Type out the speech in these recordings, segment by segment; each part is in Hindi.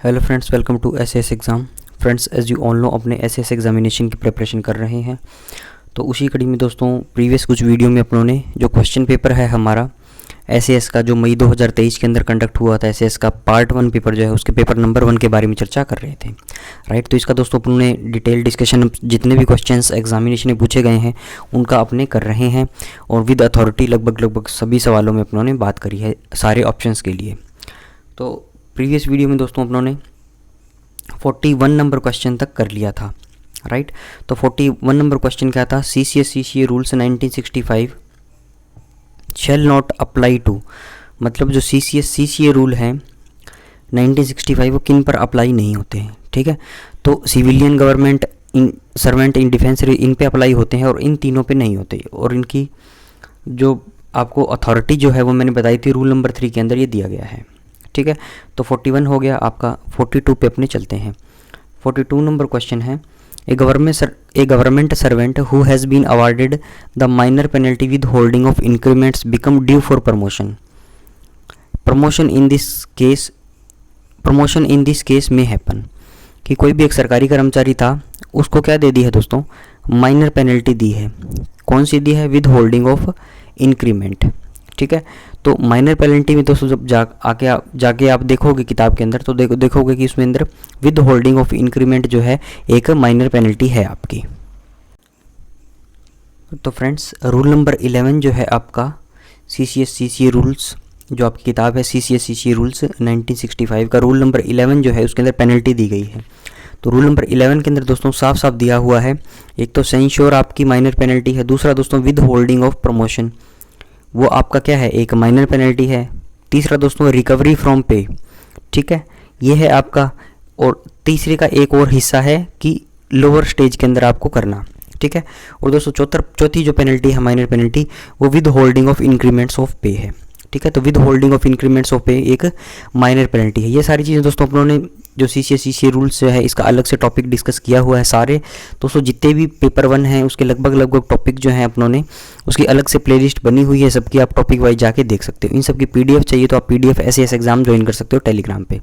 Hello friends, welcome to SS exam. Friends, as you all know, अपने एसएस एग्जामिनेशन की प्रिपरेशन कर रहे हैं। तो उसी कड़ी में दोस्तों, प्रीवियस कुछ वीडियो में अपनों ने जो क्वेश्चन पेपर है हमारा एसएस का, जो मई 2023 के अंदर कंडक्ट हुआ था, एसएस का पार्ट 1 पेपर जो है उसके पेपर नंबर 1 के बारे में चर्चा कर रहे थे, राइट। तो इसका दोस्तों अपनों ने डिटेल डिस्कशन, जितने भी क्वेश्चंस एग्जामिनेशन में पूछे गए हैं उनका अपने कर रहे हैं, और विद अथॉरिटी लगभग सभी सवालों में अपनों ने बात करी है सारे ऑप्शंस के लिए। तो प्रीवियस वीडियो में दोस्तों अपनों ने 41 नंबर क्वेश्चन तक कर लिया था, राइट। तो 41 नंबर क्वेश्चन क्या था? CCA rules 1965 shall not apply to, मतलब जो CCA रूल है 1965 वो किन पर अप्लाई नहीं होते हैं, ठीक है। तो civilian, government, servant, in defence, इन पे अप्लाई होते हैं और इन तीनों पे नहीं होते। और इनकी जो आपको अथॉरिटी जो है वो मैंने बताई थी रूल नंबर 3 के अंदर ये दिया गया है, ठीक है। तो 41 हो गया आपका। 42 पे अपने चलते हैं। 42 नंबर क्वेश्चन है, a government servant who has been awarded the minor penalty with holding of increments become due for promotion. Promotion in this case में हैपन, कि कोई भी एक सरकारी कर्मचारी था, उसको क्या दे दी है दोस्तों? माइनर पेनल्टी दी है। कौन सी दी है? विद होल्डिंग ऑफ इंक्रीमेंट, ठीक है। तो माइनर पेनल्टी में दोस्तों जब जाके आप देखोगे किताब के अंदर, तो देखोगे कि उसमें अंदर विद होल्डिंग ऑफ इंक्रीमेंट जो है एक माइनर पेनल्टी है आपकी। तो फ्रेंड्स, रूल नंबर 11 जो है आपका CCA रूल्स, जो आपकी किताब है CCA रूल्स 1965 का रूल नंबर 11 जो है उसके अंदर पेनल्टी दी गई है। तो रूल नंबर 11 के अंदर दोस्तों साफ साफ दिया हुआ है, एक तो सेंश्योर आपकी माइनर पेनल्टी है, दूसरा दोस्तों विद होल्डिंग ऑफ प्रमोशन, वो आपका क्या है? एक माइनर पेनल्टी है। तीसरा दोस्तों रिकवरी फ्रॉम पे, ठीक है, ये है आपका। और तीसरे का एक और हिस्सा है कि लोअर स्टेज के अंदर आपको करना, ठीक है। और दोस्तों चौथी जो पेनल्टी है माइनर पेनल्टी, वो with holding of increments of पे है, ठीक है। तो with holding of increments of पे एक माइनर पेनल्टी है। ये सारी चीज़ें दोस्तों अपनों ने जो CCA रूल्स जो है इसका अलग से टॉपिक डिस्कस किया हुआ है। सारे दोस्तों जितने भी पेपर 1 हैं उसके लगभग टॉपिक जो हैं अपनों ने, उसकी अलग से प्लेलिस्ट बनी हुई है, सबकी आप टॉपिक वाइज जाके देख सकते हो। इन सब की PDF चाहिए तो आप PDF एसएस एग्जाम ज्वाइन कर सकते हो टेलीग्राम पे।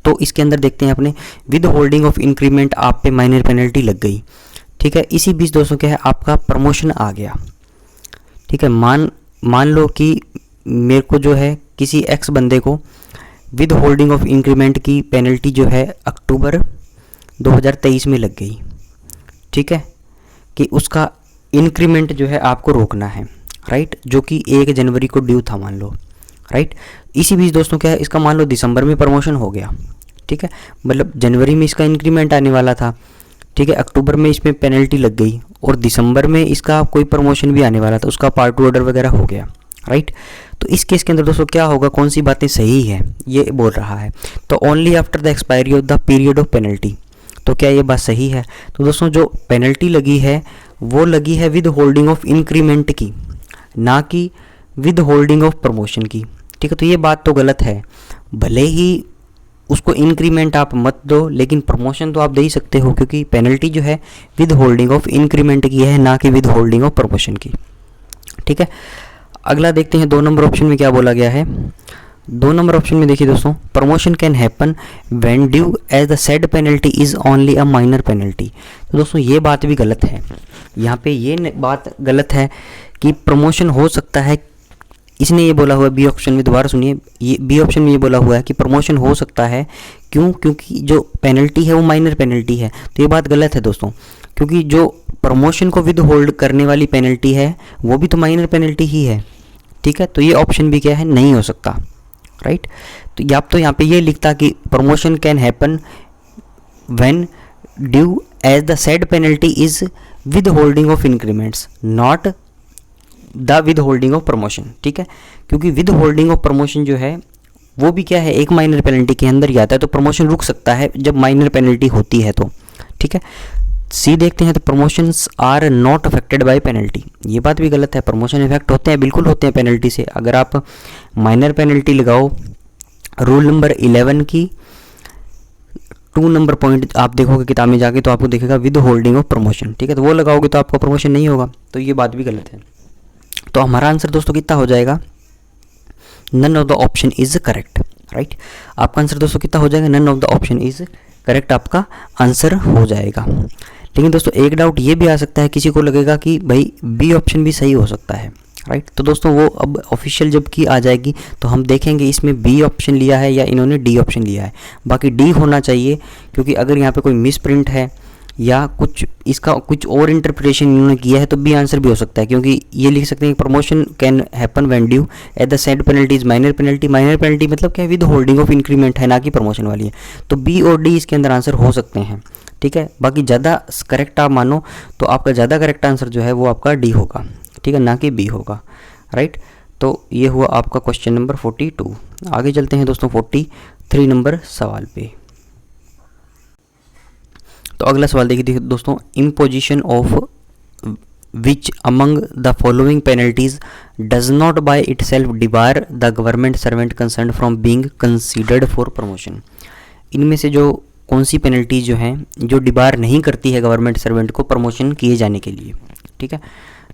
तो इसके अंदर देखते हैं अपने विद होल्डिंग ऑफ इंक्रीमेंट आप पे माइनर पेनल्टी लग गई, ठीक है। इसी बीच दोस्तों क्या है, आपका प्रमोशन आ गया, ठीक है। मान लो कि मेरे को जो है किसी एक्स बंदे को विद होल्डिंग ऑफ इंक्रीमेंट की पेनल्टी जो है अक्टूबर 2023 में लग गई, ठीक है, कि उसका इंक्रीमेंट जो है आपको रोकना है, राइट, जो कि 1 जनवरी को ड्यू था मान लो, राइट। इसी बीच दोस्तों क्या है, इसका मान लो दिसंबर में प्रमोशन हो गया, ठीक है, मतलब जनवरी में इसका इंक्रीमेंट आने वाला था, ठीक है, अक्टूबर में इसमें पेनल्टी लग गई और दिसंबर में इसका कोई प्रमोशन भी आने वाला था, उसका पार्ट 2 ऑर्डर वगैरह हो गया, राइट। तो इस केस के अंदर दोस्तों क्या होगा, कौन सी बातें सही है ये बोल रहा है। तो only after the expiry of the period of penalty, तो क्या ये बात सही है? तो दोस्तों जो पेनल्टी लगी है वो लगी है विद होल्डिंग ऑफ इंक्रीमेंट की, ना कि विद होल्डिंग ऑफ प्रमोशन की, ठीक है। तो ये बात तो गलत है। भले ही उसको इंक्रीमेंट आप मत दो, लेकिन प्रमोशन तो आप दे ही सकते हो, क्योंकि पेनल्टी जो है विद होल्डिंग ऑफ इंक्रीमेंट की है, ना कि विद होल्डिंग ऑफ प्रमोशन की, ठीक है। अगला देखते हैं 2 नंबर ऑप्शन में क्या बोला गया है। 2 नंबर ऑप्शन में देखिए दोस्तों, promotion can happen when due as the said penalty is only a minor penalty. तो दोस्तों ये बात भी गलत है, यहाँ पे ये बात गलत है कि प्रमोशन हो सकता है। इसने ये बोला हुआ बी ऑप्शन में, दोबारा सुनिए, ये बी ऑप्शन में ये बोला हुआ है कि प्रमोशन हो सकता है, क्यों? क्योंकि जो पेनल्टी है वो माइनर पेनल्टी है। तो ये बात गलत है दोस्तों, क्योंकि जो प्रमोशन को विद होल्ड करने वाली पेनल्टी है वो भी तो माइनर पेनल्टी ही है, ठीक है। तो ये ऑप्शन भी क्या है, नहीं हो सकता, राइट। तो यहाँ पे ये लिखता कि promotion can happen when due as the said penalty is with holding of increments, not the with holding of promotion, ठीक है। क्योंकि विद होल्डिंग ऑफ प्रमोशन जो है वो भी क्या है, एक माइनर पेनल्टी के अंदर ही आता है। तो प्रमोशन रुक सकता है जब माइनर पेनल्टी होती है तो, ठीक है। सी देखते हैं, तो promotions are not affected by penalty, ये बात भी गलत है। प्रमोशन इफेक्ट होते हैं, बिल्कुल होते हैं पेनल्टी से। अगर आप माइनर पेनल्टी लगाओ रूल नंबर 11 की 2 नंबर पॉइंट आप देखोगे किताब में जाके, तो आपको दिखेगा विद होल्डिंग ऑफ प्रमोशन, ठीक है। तो वो लगाओगे तो आपका प्रमोशन नहीं होगा, तो ये बात भी गलत है। तो हमारा आंसर दोस्तों कितना हो जाएगा? None of the option is correct, right. आपका आंसर दोस्तों कितना हो जाएगा, none of the option is correct आपका आंसर हो जाएगा। लेकिन दोस्तों एक डाउट ये भी आ सकता है, किसी को लगेगा कि भाई बी ऑप्शन भी सही हो सकता है, राइट। तो दोस्तों वो अब ऑफिशियल जब की आ जाएगी तो हम देखेंगे इसमें बी ऑप्शन लिया है या इन्होंने डी ऑप्शन लिया है। बाकी डी होना चाहिए, क्योंकि अगर यहाँ पे कोई मिस प्रिंट है या कुछ इसका कुछ और इंटरप्रिटेशन इन्होंने किया है तो बी आंसर भी हो सकता है, क्योंकि ये लिख सकते हैं promotion can happen when due at the said penalty is minor penalty. Minor penalty मतलब क्या है, विद होल्डिंग ऑफ इंक्रीमेंट है, ना कि प्रमोशन वाली है। तो बी और डी इसके अंदर आंसर हो सकते हैं, ठीक है। बाकी ज़्यादा करेक्ट आप मानो तो आपका ज़्यादा करेक्ट आंसर जो है वो आपका डी होगा, ठीक है, ना कि बी होगा, राइट। तो ये हुआ आपका क्वेश्चन नंबर 42। आगे चलते हैं दोस्तों 43 नंबर सवाल पे। तो अगला सवाल देखिए दोस्तों, imposition of which among the following penalties does not by itself debar the government servant concern from being considered for promotion. इनमें से जो कौन सी पेनल्टीज जो हैं जो डिबार नहीं करती है गवर्नमेंट सर्वेंट को प्रमोशन किए जाने के लिए, ठीक है।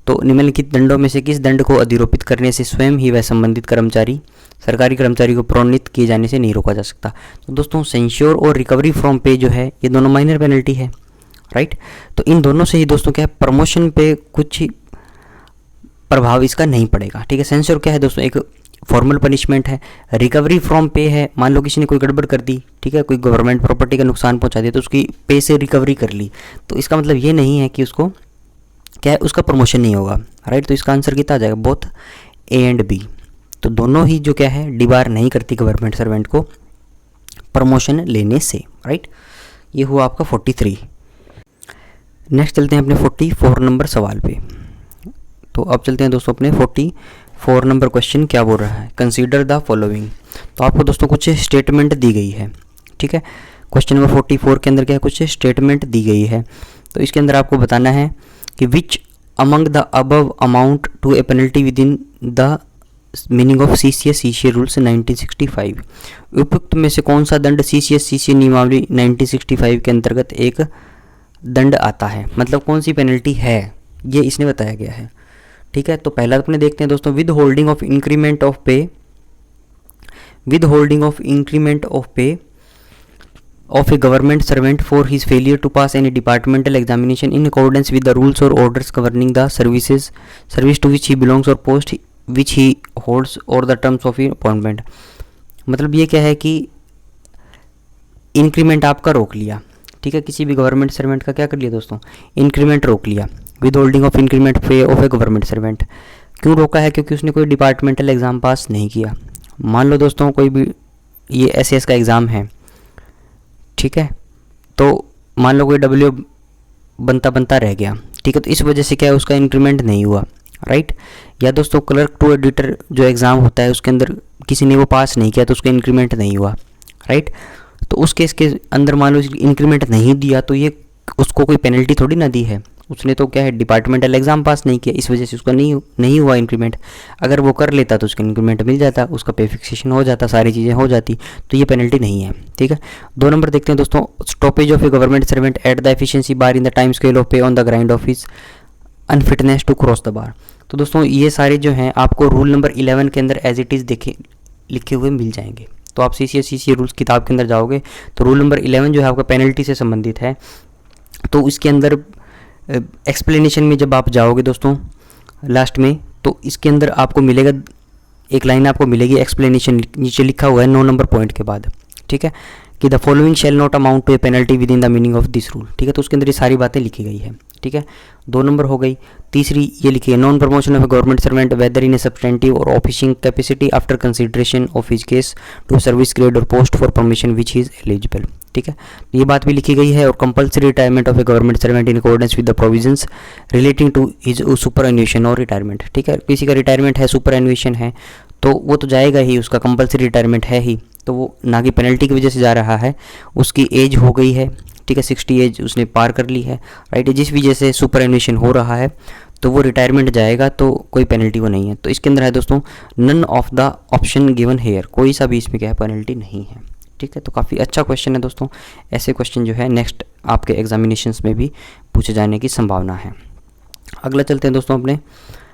तो निम्नलिखित दंडों में से किस दंड को अधिरोपित करने से स्वयं ही वह संबंधित कर्मचारी सरकारी कर्मचारी को प्रोन्नत किए जाने से नहीं रोका जा सकता। तो दोस्तों सेंश्योर और रिकवरी फ्रॉम पे जो है ये दोनों माइनर पेनल्टी है, राइट। तो इन दोनों से ही दोस्तों क्या है, प्रमोशन पे कुछ प्रभाव इसका नहीं पड़ेगा, ठीक है। सेंश्योर क्या है दोस्तों, एक फॉर्मल पनिशमेंट है। रिकवरी फ्रॉम पे है, मान लो किसी ने कोई गड़बड़ कर दी, ठीक है, कोई गवर्नमेंट प्रॉपर्टी का नुकसान पहुंचा दिया तो उसकी पे से रिकवरी कर ली, तो इसका मतलब ये नहीं है कि उसको क्या है, उसका प्रमोशन नहीं होगा, राइट। तो इसका आंसर कितना आ जाएगा, बोथ ए एंड बी। तो दोनों ही जो क्या है डिबार नहीं करती गवर्नमेंट सर्वेंट को प्रमोशन लेने से, राइट। ये हुआ आपका 43। नेक्स्ट चलते हैं अपने 44 नंबर सवाल पे। तो अब चलते हैं दोस्तों अपने 44 नंबर क्वेश्चन क्या बोल रहा है, कंसीडर द फॉलोइंग। तो आपको दोस्तों कुछ स्टेटमेंट दी गई है, ठीक है। क्वेश्चन नंबर 44 के अंदर क्या है, कुछ स्टेटमेंट दी गई है। तो इसके अंदर आपको बताना है कि which among the above amount to a penalty within the meaning of CCS rules 1965। उपयुक्त में से कौन सा दंड CCS नियमावली 1965 के अंतर्गत एक दंड आता है, मतलब कौन सी पेनल्टी है ये इसने बताया गया है, ठीक है। तो पहला अपने देखते हैं दोस्तों, with holding of increment of pay, with holding of increment of pay of a government servant for his failure to pass any departmental examination in accordance with the rules or orders governing the service to which he belongs or post which he holds or the terms of his appointment। मतलब ये क्या है कि इंक्रीमेंट आपका रोक लिया, ठीक है, किसी भी गवर्नमेंट सर्वेंट का क्या कर लिया दोस्तों, इंक्रीमेंट रोक लिया। विद होल्डिंग ऑफ इंक्रीमेंट पे ऑफ ए गवर्नमेंट सर्वेंट, क्यों रोका है, क्योंकि उसने कोई डिपार्टमेंटल एग्ज़ाम पास नहीं किया। मान लो दोस्तों कोई भी ये SAS का एग्ज़ाम है, ठीक है, तो मान लो कोई W बनता रह गया, ठीक है, तो इस वजह से क्या है उसका इंक्रीमेंट नहीं हुआ, राइट। या दोस्तों क्लर्क टू एडिटर जो एग्ज़ाम होता है उसके अंदर किसी ने वो पास नहीं किया तो उसका इंक्रीमेंट नहीं हुआ, राइट। तो उस केस के अंदर मान लो इंक्रीमेंट नहीं दिया तो ये उसको कोई पेनल्टी थोड़ी ना दी है, उसने तो क्या है डिपार्टमेंटल एग्ज़ाम पास नहीं किया, इस वजह से उसका नहीं हुआ इंक्रीमेंट। अगर वो कर लेता तो उसका इंक्रीमेंट मिल जाता, उसका पे फिक्सेशन हो जाता, सारी चीज़ें हो जाती, तो ये पेनल्टी नहीं है, ठीक है। 2 नंबर देखते हैं दोस्तों, stoppage of a government servant at the efficiency bar in the time scale of pay on the grind of his unfitness to cross the bar. तो दोस्तों ये सारे जो हैं आपको रूल नंबर 11 के अंदर एज इट इज़ लिखे हुए मिल जाएंगे। तो आप CCS रूल्स किताब के अंदर जाओगे तो रूल नंबर 11 जो है आपका पेनल्टी से संबंधित है। तो इसके अंदर एक्सप्लेनेशन में जब आप जाओगे दोस्तों लास्ट में, तो इसके अंदर आपको मिलेगा एक लाइन आपको मिलेगी एक्सप्लेनेशन, नीचे लिखा हुआ है 9 नंबर पॉइंट के बाद, ठीक है, कि the following shall not amount to a penalty within the meaning of this rule, ठीक है। तो उसके अंदर ये सारी बातें लिखी गई है, ठीक है। 2 नंबर हो गई। तीसरी ये लिखी है, non promotion of a government servant whether in a substantive और officiating capacity after consideration of his case to service grade और post for promotion which is eligible, ठीक है। ये बात भी लिखी गई है। और compulsory retirement of a government servant in accordance with the provisions relating to his superannuation और रिटायरमेंट, ठीक है। किसी का रिटायरमेंट है, सुपर एन्यूएशन है, तो वो तो जाएगा ही, उसका कंपल्सरी रिटायरमेंट है ही, तो वो ना कि पेनल्टी की वजह से जा रहा है, उसकी एज हो गई है, ठीक है, 60 एज उसने पार कर ली है, राइट। जिस वजह से सुपर एन्यूएशन हो रहा है तो वो रिटायरमेंट जाएगा, तो कोई पेनल्टी वो नहीं है। तो इसके अंदर है दोस्तों none of the option given here, कोई सा भी इसमें क्या है पेनल्टी नहीं है, ठीक है। तो काफ़ी अच्छा क्वेश्चन है दोस्तों। ऐसे क्वेश्चन जो है नेक्स्ट आपके एग्जामिनेशंस में भी पूछे जाने की संभावना है। अगला चलते हैं दोस्तों अपने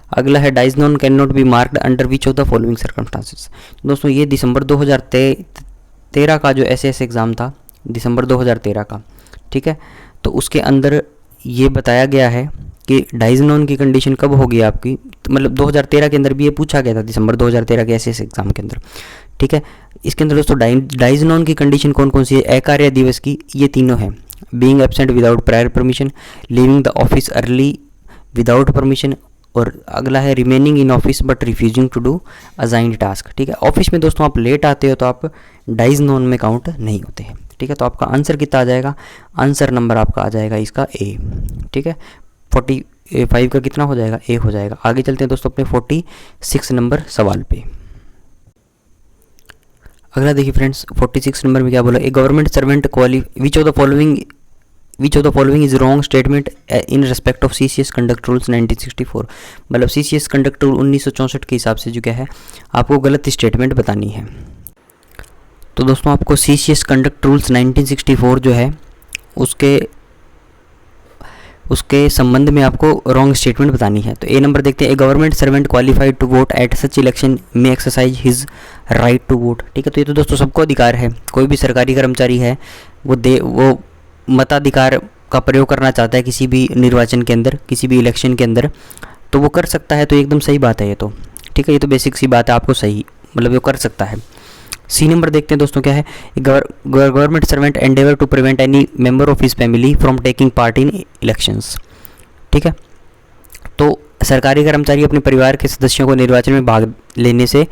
अगला है dies non can not be marked under which of the following circumstances. दोस्तों ये दिसंबर 2013 का जो एसएस एग्ज़ाम था, दिसंबर 2013 का, ठीक है, तो उसके अंदर ये बताया गया है कि डाइज नॉन की कंडीशन कब होगी आपकी, तो मतलब 2013 के अंदर भी ये पूछा गया था, दिसंबर 2013 के एसएस एग्ज़ाम के अंदर, ठीक है। इसके अंदर दोस्तों डाइज नॉन की कंडीशन कौन कौन सी है, अकार्य दिवस की, ये तीनों हैं, being absent without prior permission, leaving the office early without permission, और अगला है remaining in office but refusing to do assigned task, ठीक है। ऑफिस में दोस्तों आप लेट आते हो तो आप डाइज नॉन में काउंट नहीं होते हैं, ठीक है। तो आपका आंसर कितना आ जाएगा, आंसर नंबर आपका आ जाएगा इसका ए, ठीक है। 45 का कितना हो जाएगा, ए हो जाएगा। आगे चलते हैं दोस्तों अपने 46 नंबर सवाल पे। अगला देखिए फ्रेंड्स, 46 नंबर में क्या बोला, a government servant which of the following is wrong statement in respect of CCS conduct rules 1964। मतलब सीसीएस कंडक्ट रूल 1964 के हिसाब से जो क्या है आपको गलत स्टेटमेंट बतानी है। तो दोस्तों आपको सीसीएस कंडक्ट रूल्स 1964 जो है उसके संबंध में आपको रॉन्ग स्टेटमेंट बतानी है। तो ए नंबर देखते हैं, a government servant qualified to vote at such election may exercise his right to vote, ठीक है। तो ये तो दोस्तों सबको अधिकार है, कोई भी सरकारी कर्मचारी है वो मताधिकार का प्रयोग करना चाहता है किसी भी निर्वाचन के अंदर, किसी भी इलेक्शन के अंदर, तो वो कर सकता है। तो एकदम सही बात है ये तो, ठीक है, ये तो बेसिक सी बात है, आपको सही मतलब वो कर सकता है। सी नंबर देखते हैं दोस्तों क्या है, government servant endeavour to prevent any member of his family from taking part in elections, ठीक है। तो सरकारी कर्मचारी अपने परिवार के सदस्यों को निर्वाचन में भाग लेने से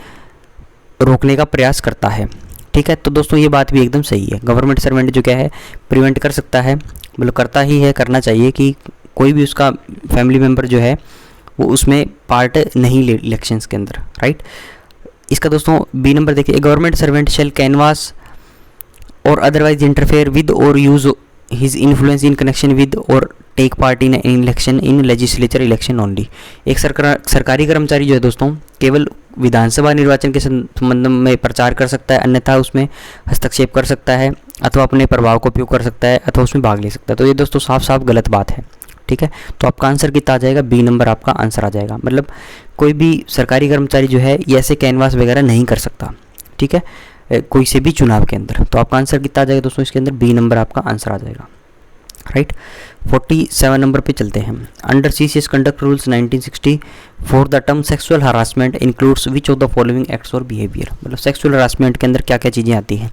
रोकने का प्रयास करता है, ठीक है। तो दोस्तों ये बात भी एकदम सही है, गवर्नमेंट सर्वेंट जो क्या है प्रिवेंट कर सकता है, मतलब करता ही है, करना चाहिए कि कोई भी उसका फैमिली मेम्बर जो है वो उसमें पार्ट नहीं ले इलेक्शंस के अंदर, राइट। इसका दोस्तों बी नंबर देखिए, गवर्नमेंट सर्वेंट शेल कैनवास और अदरवाइज इंटरफेयर विद और use his influence in connection with और take part in election in legislature election only. एक सरकारी कर्मचारी जो है दोस्तों केवल विधानसभा निर्वाचन के संबंध में प्रचार कर सकता है, अन्यथा उसमें हस्तक्षेप कर सकता है अथवा अपने प्रभाव का उपयोग कर सकता है अथवा उसमें भाग ले सकता है। तो ये दोस्तों साफ साफ गलत बात है, ठीक है। तो आपका आंसर कितना आ जाएगा, बी नंबर आपका आंसर आ जाएगा। मतलब कोई भी सरकारी कर्मचारी जो है ये ऐसे कैनवास वगैरह नहीं कर सकता, ठीक है, कोई से भी चुनाव के अंदर। तो आपका आंसर कितना आ जाएगा दोस्तों, इसके अंदर बी नंबर आपका आंसर आ जाएगा, राइट। 47 नंबर पे चलते हैं। Under CCS conduct rules 1964 the term sexual harassment includes which of the following acts और बिहेवियर। मतलब सेक्सुअल हरासमेंट के अंदर क्या क्या चीज़ें आती हैं।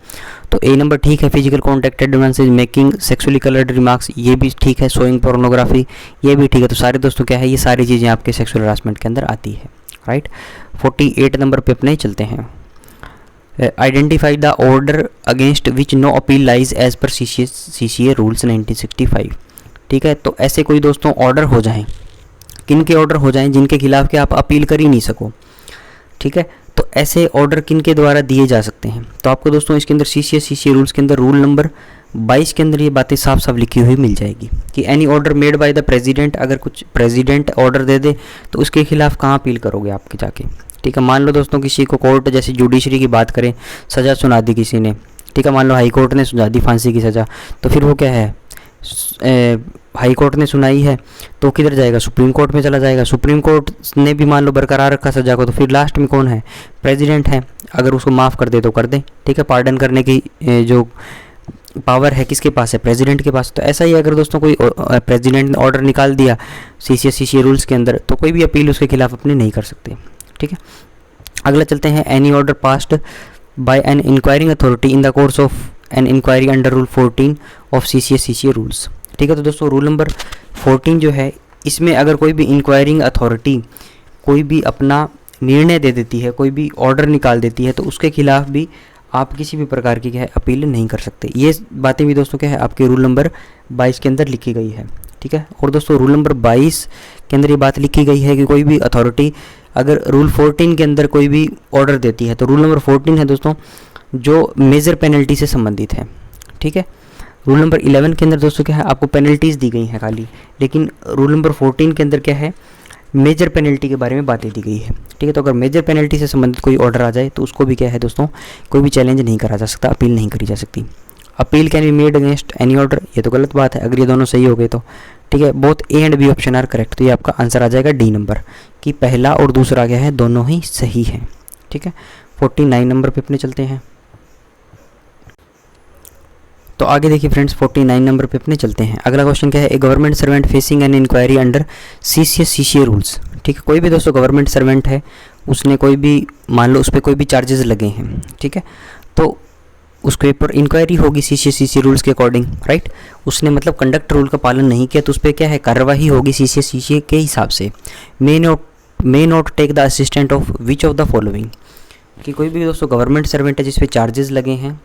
तो ए नंबर ठीक है, physical contact advances, making sexually coloured remarks, ये भी ठीक है, शोइंग पोर्नोग्राफी, ये भी ठीक है। तो सारे दोस्तों क्या है, ये सारी चीज़ें आपके सेक्सुअल हरासमेंट के अंदर आती है, राइट। 48 नंबर पे अपने चलते हैं। Identify the order against which no appeal lies as per CCA rules 1965, ठीक है। तो ऐसे कोई दोस्तों ऑर्डर हो जाएं, किन के ऑर्डर हो जाएं जिनके खिलाफ के आप अपील कर ही नहीं सको, ठीक है। तो ऐसे ऑर्डर किन के द्वारा दिए जा सकते हैं। तो आपको दोस्तों इसके अंदर सीसीए रूल्स के अंदर रूल नंबर 22 के अंदर ये बातें साफ साफ लिखी हुई मिल जाएगी कि any order made by the president, अगर कुछ प्रेसिडेंट ऑर्डर दे दे तो उसके खिलाफ कहाँ अपील करोगे आपके जाके, ठीक है। मान लो दोस्तों किसी को कोर्ट जैसे जुडिशरी की बात करें, सज़ा सुना दी किसी ने, ठीक है, मान लो हाई कोर्ट ने सुना दी फांसी की सज़ा, तो फिर वो क्या है, हाई कोर्ट ने सुनाई है तो किधर जाएगा, सुप्रीम कोर्ट में चला जाएगा। सुप्रीम कोर्ट ने भी मान लो बरकरार रखा सज़ा को, तो फिर लास्ट में कौन है, प्रेसिडेंट है। अगर उसको माफ़ कर दे तो कर दे, ठीक है। पार्डन करने की जो पावर है किसके पास है, प्रेसिडेंट के पास। तो ऐसा ही अगर दोस्तों कोई प्रेसिडेंट ने ऑर्डर निकाल दिया सीसीए रूल्स के अंदर, तो कोई भी अपील उसके खिलाफ अपने नहीं कर सकते, ठीक है। अगला चलते हैं, any order passed by an inquiring authority in the course of an inquiry under rule 14 of CCA rules, ठीक है। तो दोस्तों रूल नंबर 14 जो है, इसमें अगर कोई भी इंक्वायरिंग अथॉरिटी कोई भी अपना निर्णय दे देती है, कोई भी ऑर्डर निकाल देती है, तो उसके खिलाफ भी आप किसी भी प्रकार की क्या है अपील नहीं कर सकते। ये बातें भी दोस्तों क्या है आपके रूल नंबर 22 के अंदर लिखी गई है, ठीक है। और दोस्तों रूल नंबर 22 के अंदर ये बात लिखी गई है कि कोई भी अथॉरिटी अगर रूल 14 के अंदर कोई भी ऑर्डर देती है, तो रूल नंबर 14 है दोस्तों जो मेजर पेनल्टी से संबंधित है, ठीक है। रूल नंबर 11 के अंदर दोस्तों क्या है आपको पेनल्टीज़ दी गई हैं खाली, लेकिन रूल नंबर 14 के अंदर क्या है मेजर पेनल्टी के बारे में बातें दी गई है, ठीक है। तो अगर मेजर पेनल्टी से संबंधित कोई ऑर्डर आ जाए तो उसको भी क्या है दोस्तों कोई भी चैलेंज नहीं करा जा सकता, अपील नहीं करी जा सकती। Appeal can be made against any order, ये तो गलत बात है अगर ये दोनों सही हो गए तो, ठीक है, both A and B option are correct. तो ये आपका आंसर आ जाएगा डी नंबर, कि पहला और दूसरा क्या है, दोनों ही सही हैं। ठीक है, 49 नंबर पे अपने चलते हैं। तो आगे देखिए फ्रेंड्स, 49 नंबर पे अपने चलते हैं। अगला क्वेश्चन क्या है, a government servant facing an inquiry under CCS CCA rules. ठीक है, कोई भी दोस्तों गवर्नमेंट सर्वेंट है, उसने कोई भी, मान लो उस पर कोई भी चार्जेस लगे हैं, ठीक है, तो उसके ऊपर इंक्वायरी होगी सीसीए सीसीए रूल्स के अकॉर्डिंग, राइट। उसने मतलब कंडक्ट रूल का पालन नहीं किया तो उस पर क्या है, कार्रवाई होगी सीसीए सीसीए के हिसाब से। May not take the assistant of which of the following, कि कोई भी दोस्तों गवर्नमेंट सर्वेंट है जिस पे चार्जेस लगे हैं,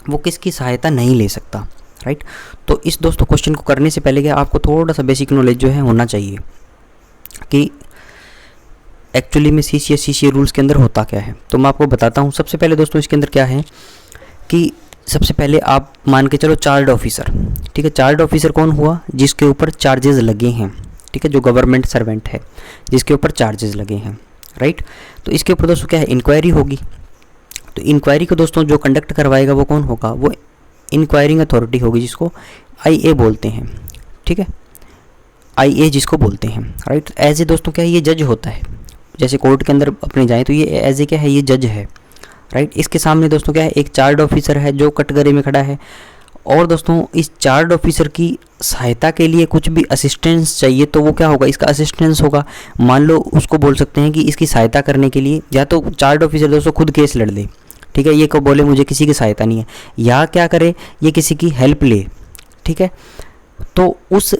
वो किसकी सहायता नहीं ले सकता, राइट। तो इस दोस्तों क्वेश्चन को करने से पहले क्या आपको थोड़ा सा बेसिक नॉलेज जो है होना चाहिए कि एक्चुअली में सीसीए सीसीए रूल्स के अंदर होता क्या है। तो मैं आपको बताता हूँ। सबसे पहले दोस्तों इसके अंदर क्या है कि सबसे पहले आप मान के चलो चार्ज ऑफिसर, ठीक है, चार्ज ऑफिसर कौन हुआ, जिसके ऊपर चार्जेस लगे हैं, ठीक है, जो गवर्नमेंट सर्वेंट है जिसके ऊपर चार्जेस लगे हैं, राइट। तो इसके ऊपर दोस्तों क्या है, इंक्वायरी होगी। तो इंक्वायरी को दोस्तों जो कंडक्ट करवाएगा वो कौन होगा, वो इंक्वायरिंग अथॉरिटी होगी, जिसको आईए बोलते हैं, ठीक है, आईए जिसको बोलते हैं, राइट। एज ए दोस्तों क्या है, ये जज होता है। जैसे कोर्ट के अंदर अपने जाएँ तो ये एज ए क्या है, ये जज है, राइट। इसके सामने दोस्तों क्या है, एक चार्ज ऑफिसर है जो कटघरे में खड़ा है। और दोस्तों इस चार्ज ऑफिसर की सहायता के लिए कुछ भी असिस्टेंस चाहिए तो वो क्या होगा, इसका असिस्टेंस होगा। मान लो उसको बोल सकते हैं कि इसकी सहायता करने के लिए या तो चार्ज ऑफिसर दोस्तों खुद केस लड़ ले, ठीक है, ये को बोले मुझे किसी की सहायता नहीं है, या क्या करे, ये किसी की हेल्प ले, ठीक है। तो उस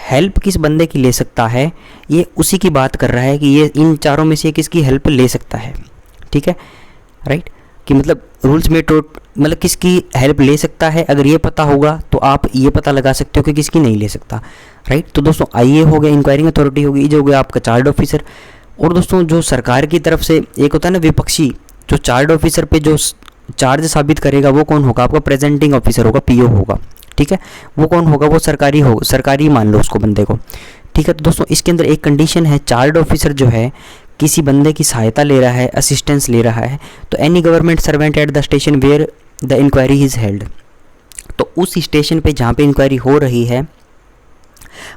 हेल्प किस बंदे की ले सकता है, ये उसी की बात कर रहा है कि ये इन चारों में से किसकी हेल्प ले सकता है, ठीक है, राइट। कि मतलब रूल्स में तो मतलब किसकी हेल्प ले सकता है, अगर ये पता होगा तो आप ये पता लगा सकते हो कि किसकी नहीं ले सकता, राइट। तो दोस्तों आईए हो गया, इंक्वायरिंग अथॉरिटी होगी, ये जो हो गया आपका चार्ज ऑफिसर। और दोस्तों जो सरकार की तरफ से एक होता है ना विपक्षी, जो चार्ज ऑफिसर पे जो चार्ज साबित करेगा वो कौन होगा, आपका प्रेजेंटिंग ऑफिसर होगा, पीओ होगा, ठीक है। वो कौन होगा, वो सरकारी हो, सरकारी मान लो उसको बंदे को, ठीक है। तो दोस्तों इसके अंदर एक कंडीशन है, चार्ज ऑफिसर जो है किसी बंदे की सहायता ले रहा है, असिस्टेंस ले रहा है, तो any government servant at the station where the inquiry is held, तो उस स्टेशन पे जहाँ पे इंक्वायरी हो रही है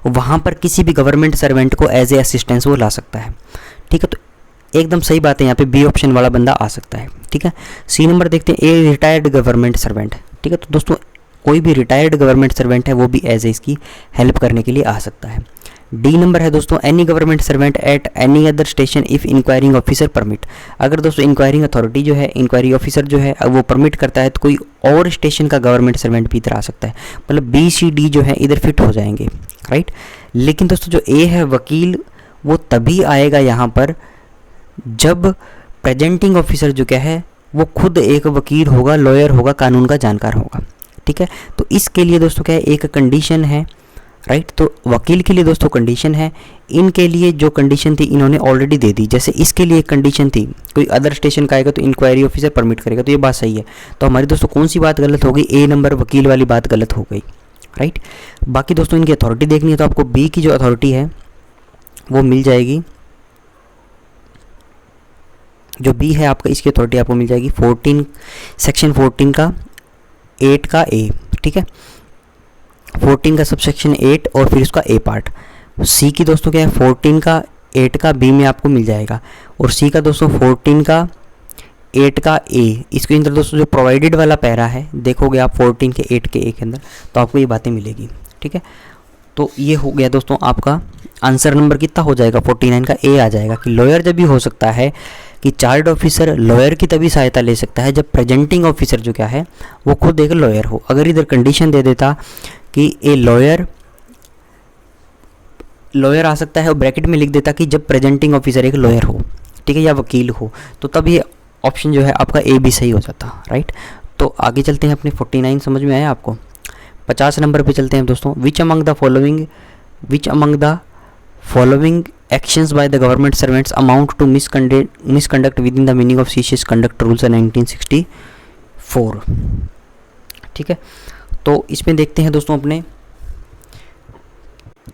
वहाँ पर किसी भी गवर्नमेंट सर्वेंट को एज ए असिस्टेंस वो ला सकता है, ठीक है। तो एकदम सही बात है, यहाँ पे बी ऑप्शन वाला बंदा आ सकता है, ठीक है। सी नंबर देखते हैं, ए रिटायर्ड गवर्नमेंट सर्वेंट, ठीक है। तो दोस्तों कोई भी रिटायर्ड गवर्नमेंट सर्वेंट है वो भी एज ए इसकी हेल्प करने के लिए आ सकता है। डी नंबर है दोस्तों, any government servant at any other station if enquiring officer permit. अगर दोस्तों इंक्वायरिंग अथॉरिटी जो है, इंक्वायरी ऑफिसर जो है वो परमिट करता है तो कोई और स्टेशन का गवर्नमेंट सर्वेंट भी इधर आ सकता है। मतलब बी सी डी जो है इधर फिट हो जाएंगे, राइट। लेकिन दोस्तों जो ए है वकील, वो तभी आएगा यहाँ पर जब प्रेजेंटिंग ऑफिसर जो क्या है वो खुद एक वकील होगा, लॉयर होगा, कानून का जानकार होगा, ठीक है। तो इसके लिए दोस्तों क्या है, एक कंडीशन है, राइट। तो वकील के लिए दोस्तों कंडीशन है, इनके लिए जो कंडीशन थी इन्होंने ऑलरेडी दे दी। जैसे इसके लिए एक कंडीशन थी, कोई अदर स्टेशन का आएगा तो इंक्वायरी ऑफिसर परमिट करेगा, तो ये बात सही है। तो हमारी दोस्तों कौन सी बात गलत हो गई, ए नंबर वकील वाली बात गलत हो गई, राइट। बाकी दोस्तों इनकी अथॉरिटी देखनी है तो आपको बी की जो अथॉरिटी है वो मिल जाएगी। जो बी है आपका, इसकी अथॉरिटी आपको मिल जाएगी 14 सेक्शन 14 का 8 का ए, ठीक है, 14 का सबसेक्शन 8 और फिर उसका ए पार्ट। सी की दोस्तों क्या है, 14 का 8 का बी में आपको मिल जाएगा, और सी का दोस्तों 14 का 8 का ए। इसके अंदर दोस्तों जो प्रोवाइडेड वाला पैरा है देखोगे आप 14 के 8 के ए के अंदर, तो आपको ये बातें मिलेगी, ठीक है। तो ये हो गया दोस्तों आपका आंसर नंबर कितना हो जाएगा, 49 का ए आ जाएगा। कि लॉयर जब भी हो सकता है कि चार्ज ऑफिसर लॉयर की तभी सहायता ले सकता है जब प्रेजेंटिंग ऑफिसर जो क्या है वो खुद एक लॉयर हो। अगर इधर कंडीशन दे देता कि ए लॉयर आ सकता है और ब्रैकेट में लिख देता कि जब प्रेजेंटिंग ऑफिसर एक लॉयर हो, ठीक है, या वकील हो, तो तब ये ऑप्शन जो है आपका ए भी सही हो जाता, राइट। तो आगे चलते हैं अपने 49 समझ में आया आपको। 50 नंबर पे चलते हैं दोस्तों। विच among the following actions by the government servants amount to misconduct within the meaning of CCS conduct rules 1964, ठीक है। तो इसमें देखते हैं दोस्तों अपने,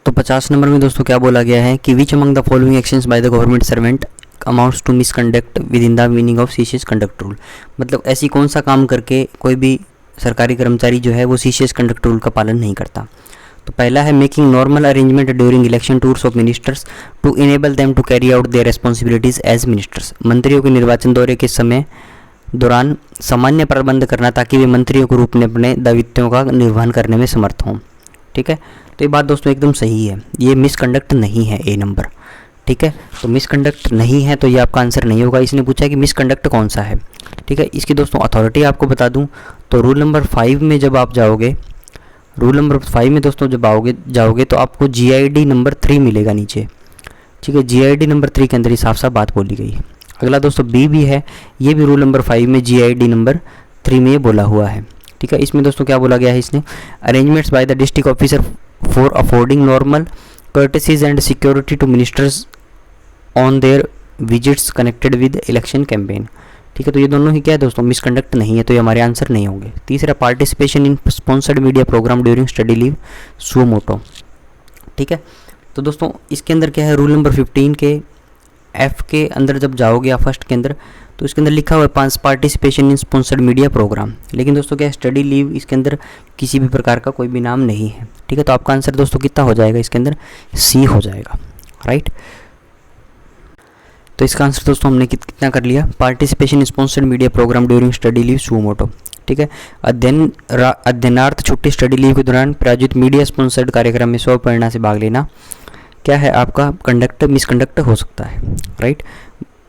तो 50 नंबर में दोस्तों क्या बोला गया है कि which among the following actions by the government servant amounts to misconduct within the meaning of CCS conduct rule. मतलब ऐसी कौन सा काम करके कोई भी सरकारी कर्मचारी जो है वो सीसीएस कंडक्ट रूल का पालन नहीं करता। तो पहला है making normal arrangement during election tours of ministers to enable them to carry out their responsibilities as ministers. मंत्रियों के निर्वाचन दौरे के समय दौरान सामान्य प्रबंध करना ताकि वे मंत्रियों के रूप में अपने दायित्वों का निर्वहन करने में समर्थ हों। ठीक है, तो ये बात दोस्तों एकदम सही है, ये मिसकंडक्ट नहीं है ए नंबर। ठीक है, तो मिसकंडक्ट नहीं है तो ये आपका आंसर नहीं होगा। इसने पूछा कि मिसकंडक्ट कौन सा है। ठीक है, इसकी दोस्तों अथॉरिटी आपको बता दूं तो रूल नंबर 5 में जब आप जाओगे, रूल नंबर 5 में दोस्तों जब जाओगे तो आपको GID नंबर 3 मिलेगा नीचे। ठीक है, GID नंबर 3 के अंदर ही साफ साफ बात बोली गई है। अगला दोस्तों बी भी है, ये भी रूल नंबर 5 में GID नंबर 3 में ये बोला हुआ है। ठीक है, इसमें दोस्तों क्या बोला गया है, इसने arrangements by the district officer for affording normal courtesies and security to ministers on their visits connected with election campaign. ठीक है, तो ये दोनों ही क्या है दोस्तों, मिसकंडक्ट नहीं है, तो ये हमारे आंसर नहीं होंगे। तीसरा participation in sponsored media programme during study leave suo motu. ठीक है, तो दोस्तों इसके अंदर क्या है, रूल नंबर 15 के F के अंदर जब जाओगे आप फर्स्ट के अंदर तो इसके अंदर लिखा हुआ है participation in sponsored media programme, लेकिन दोस्तों क्या है स्टडी लीव, इसके अंदर किसी भी प्रकार का कोई भी नाम नहीं है। ठीक है, तो आपका आंसर दोस्तों कितना हो जाएगा, इसके अंदर C हो जाएगा। राइट, तो इसका आंसर दोस्तों हमने कितना कर लिया, participation in sponsored media programme during study leave suo motu. ठीक है, अध्ययनार्थ छुट्टी स्टडी लीव के दौरान प्रायोजित मीडिया स्पॉन्सर्ड कार्यक्रम में स्वप्रेरणा से भाग लेना क्या है आपका कंडक्ट, मिसकंडक्ट हो सकता है। राइट,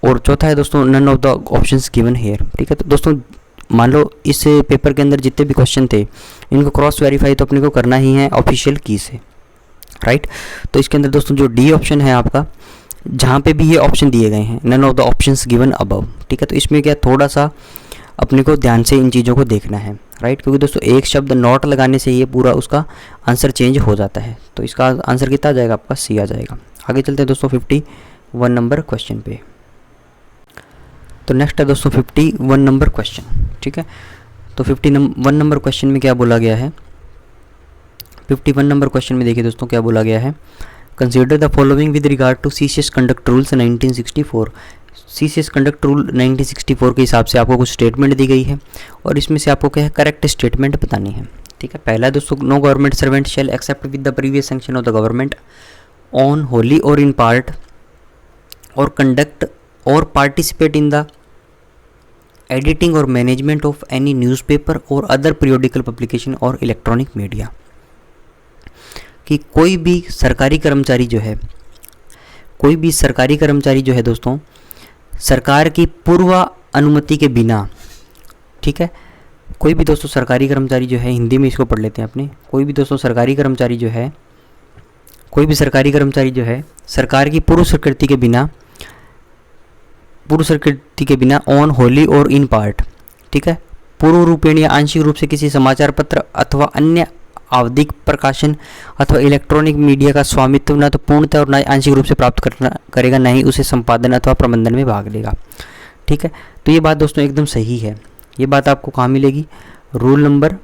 और चौथा है दोस्तों none of the options given here. ठीक है, तो दोस्तों मान लो इस पेपर के अंदर जितने भी क्वेश्चन थे इनको क्रॉस वेरीफाई तो अपने को करना ही है ऑफिशियल की से। राइट, तो इसके अंदर दोस्तों जो डी ऑप्शन है आपका, जहाँ पे भी ये ऑप्शन दिए गए हैं none of the options given above. ठीक है, तो इसमें क्या थोड़ा सा अपने को ध्यान से इन चीज़ों को देखना है। राइट, क्योंकि दोस्तों एक शब्द नॉट लगाने से ये पूरा उसका आंसर चेंज हो जाता है। तो इसका आंसर कितना आ जाएगा आपका, C आ जाएगा। आगे चलते हैं दोस्तों 51 नंबर क्वेश्चन पे। तो नेक्स्ट है दोस्तों 51 नंबर क्वेश्चन। ठीक है, तो 51 नंबर क्वेश्चन में क्या बोला गया है, 51 नंबर क्वेश्चन में देखिए दोस्तों क्या बोला गया है, consider the following with regard to CCS conduct rules 1964। CCS conduct rule 1964 के हिसाब से आपको कुछ स्टेटमेंट दी गई है और इसमें से आपको क्या है करेक्ट स्टेटमेंट बतानी है। ठीक है, पहला दोस्तों no government servant shall except with the previous sanction of the government own wholly or in part or conduct or participate in the editing or management of any newspaper or other periodical publication or electronic media. कि कोई भी सरकारी कर्मचारी जो है, कोई भी सरकारी कर्मचारी जो है दोस्तों सरकार की पूर्व अनुमति के बिना, ठीक है, कोई भी दोस्तों सरकारी कर्मचारी जो है, हिंदी में इसको पढ़ लेते हैं अपने, कोई भी दोस्तों सरकारी कर्मचारी जो है, कोई भी सरकारी कर्मचारी जो है सरकार की पूर्व स्वीकृति के बिना on wholly or in part, ठीक है, पूर्व रूपेण या आंशिक रूप से किसी समाचार पत्र अथवा अन्य आवधिक प्रकाशन अथवा इलेक्ट्रॉनिक मीडिया का स्वामित्व न तो पूर्णतः और न आंशिक रूप से प्राप्त करेगा, न ही उसे संपादन अथवा प्रबंधन में भाग लेगा। ठीक है, तो ये बात दोस्तों एकदम सही है। ये बात आपको कहाँ मिलेगी, रूल नंबर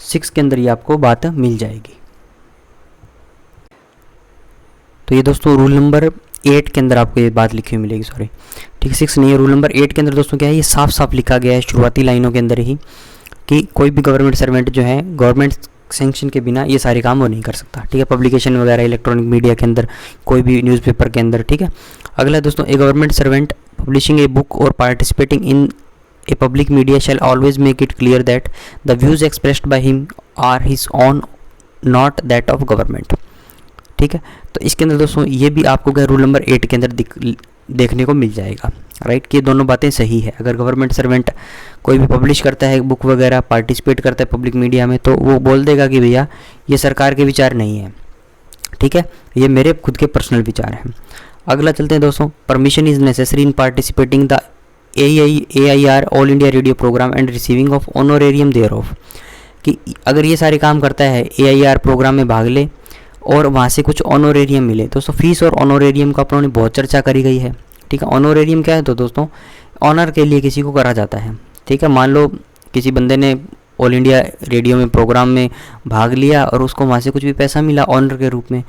6 के अंदर ये आपको बात मिल जाएगी। तो ये दोस्तों रूल नंबर 8 के अंदर आपको ये बात लिखी हुई मिलेगी, सॉरी ठीक है 6 नहीं है, रूल नंबर 8 के अंदर दोस्तों क्या है, ये साफ साफ लिखा गया है शुरुआती लाइनों के अंदर ही कि कोई भी गवर्नमेंट सर्वेंट जो है गवर्नमेंट सेंक्शन के बिना ये सारे काम वो नहीं कर सकता। ठीक है, पब्लिकेशन वगैरह इलेक्ट्रॉनिक मीडिया के अंदर, कोई भी न्यूज़पेपर के अंदर। ठीक है, अगला दोस्तों a government servant publishing a book और participating in a public media shall always make it clear that the views expressed by him are his own not that of government. ठीक है, तो इसके अंदर दोस्तों ये भी आपको क्या रूल नंबर 8 के अंदर देखने को मिल जाएगा। राइट, कि दोनों बातें सही है। अगर गवर्नमेंट सर्वेंट कोई भी पब्लिश करता है बुक वगैरह, पार्टिसिपेट करता है पब्लिक मीडिया में, तो वो बोल देगा कि भैया ये सरकार के विचार नहीं है। ठीक है, ये मेरे खुद के पर्सनल विचार हैं। अगला चलते हैं दोस्तों, permission is necessary in participating the AIR all India radio programme and receiving of honorarium thereof. कि अगर ये सारे काम करता है AIR प्रोग्राम में भाग ले और वहाँ से कुछ ऑनोरेरियम मिले। दोस्तों फीस और ऑनोरेरियम का अपनों ने बहुत चर्चा करी गई है। ठीक है, ऑनोरेरियम क्या है, तो दोस्तों ऑनर के लिए किसी को करा जाता है। ठीक है, मान लो किसी बंदे ने ऑल इंडिया रेडियो में प्रोग्राम में भाग लिया और उसको वहाँ से कुछ भी पैसा मिला ऑनर के रूप में।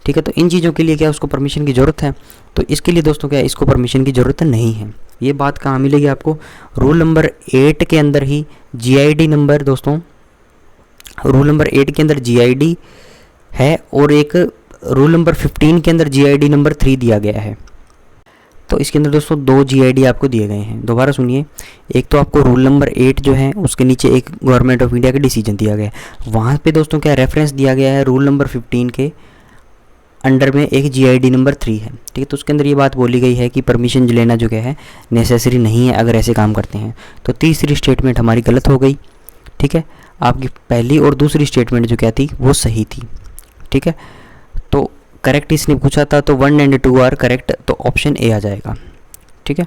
ठीक है, तो इन चीज़ों के लिए क्या उसको परमिशन की ज़रूरत है, तो इसके लिए दोस्तों क्या इसको परमिशन की ज़रूरत नहीं है। ये बात कहाँ मिलेगी आपको, रूल नंबर 8 के अंदर ही GID नंबर, दोस्तों रूल नंबर 8 के अंदर GID है और एक रूल नंबर 15 के अंदर GID नंबर 3 दिया गया है। तो इसके अंदर दोस्तों 2 GID आपको दिए गए हैं। दोबारा सुनिए, एक तो आपको रूल नंबर 8 जो है उसके नीचे एक गवर्नमेंट ऑफ इंडिया का डिसीजन दिया गया है, वहाँ पे दोस्तों क्या रेफरेंस दिया गया है रूल नंबर 15 के अंडर में एक GID नंबर 3 है। ठीक है, तो उसके अंदर ये बात बोली गई है कि परमिशन लेना जो क्या है नेसेसरी नहीं है अगर ऐसे काम करते हैं। तो तीसरी स्टेटमेंट हमारी गलत हो गई। ठीक है, आपकी पहली और दूसरी स्टेटमेंट जो क्या थी वो सही थी। ठीक है, तो करेक्ट इसने पूछा था तो 1 एंड 2 आर करेक्ट, तो ऑप्शन ए आ जाएगा। ठीक है,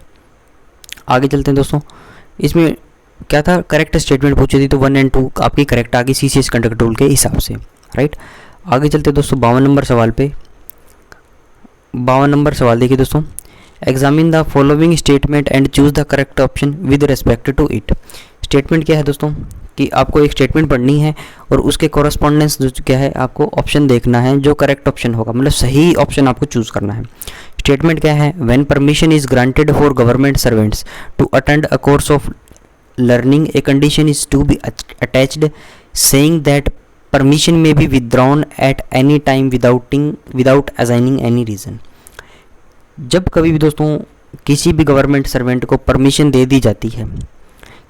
आगे चलते हैं दोस्तों। इसमें क्या था, करेक्ट स्टेटमेंट पूछी थी तो 1 एंड 2 आपकी करेक्ट आ गई CCS कंडक्ट रूल के हिसाब से, राइट। आगे चलते हैं दोस्तों 52 नंबर सवाल पे। 52 नंबर सवाल देखिए दोस्तों, examine the following statement and choose the correct option with respect to it. Statement क्या है दोस्तों कि आपको एक स्टेटमेंट पढ़नी है और उसके कॉरस्पॉन्डेंस जो क्या है आपको ऑप्शन देखना है जो करेक्ट ऑप्शन होगा, मतलब सही ऑप्शन आपको चूज़ करना है। स्टेटमेंट क्या है, when permission is granted for government servants to attend a course of learning a condition is to be attached saying that permission may be withdrawn at any time without assigning any reason. जब कभी भी दोस्तों किसी भी गवर्नमेंट सर्वेंट को परमिशन दे दी जाती है,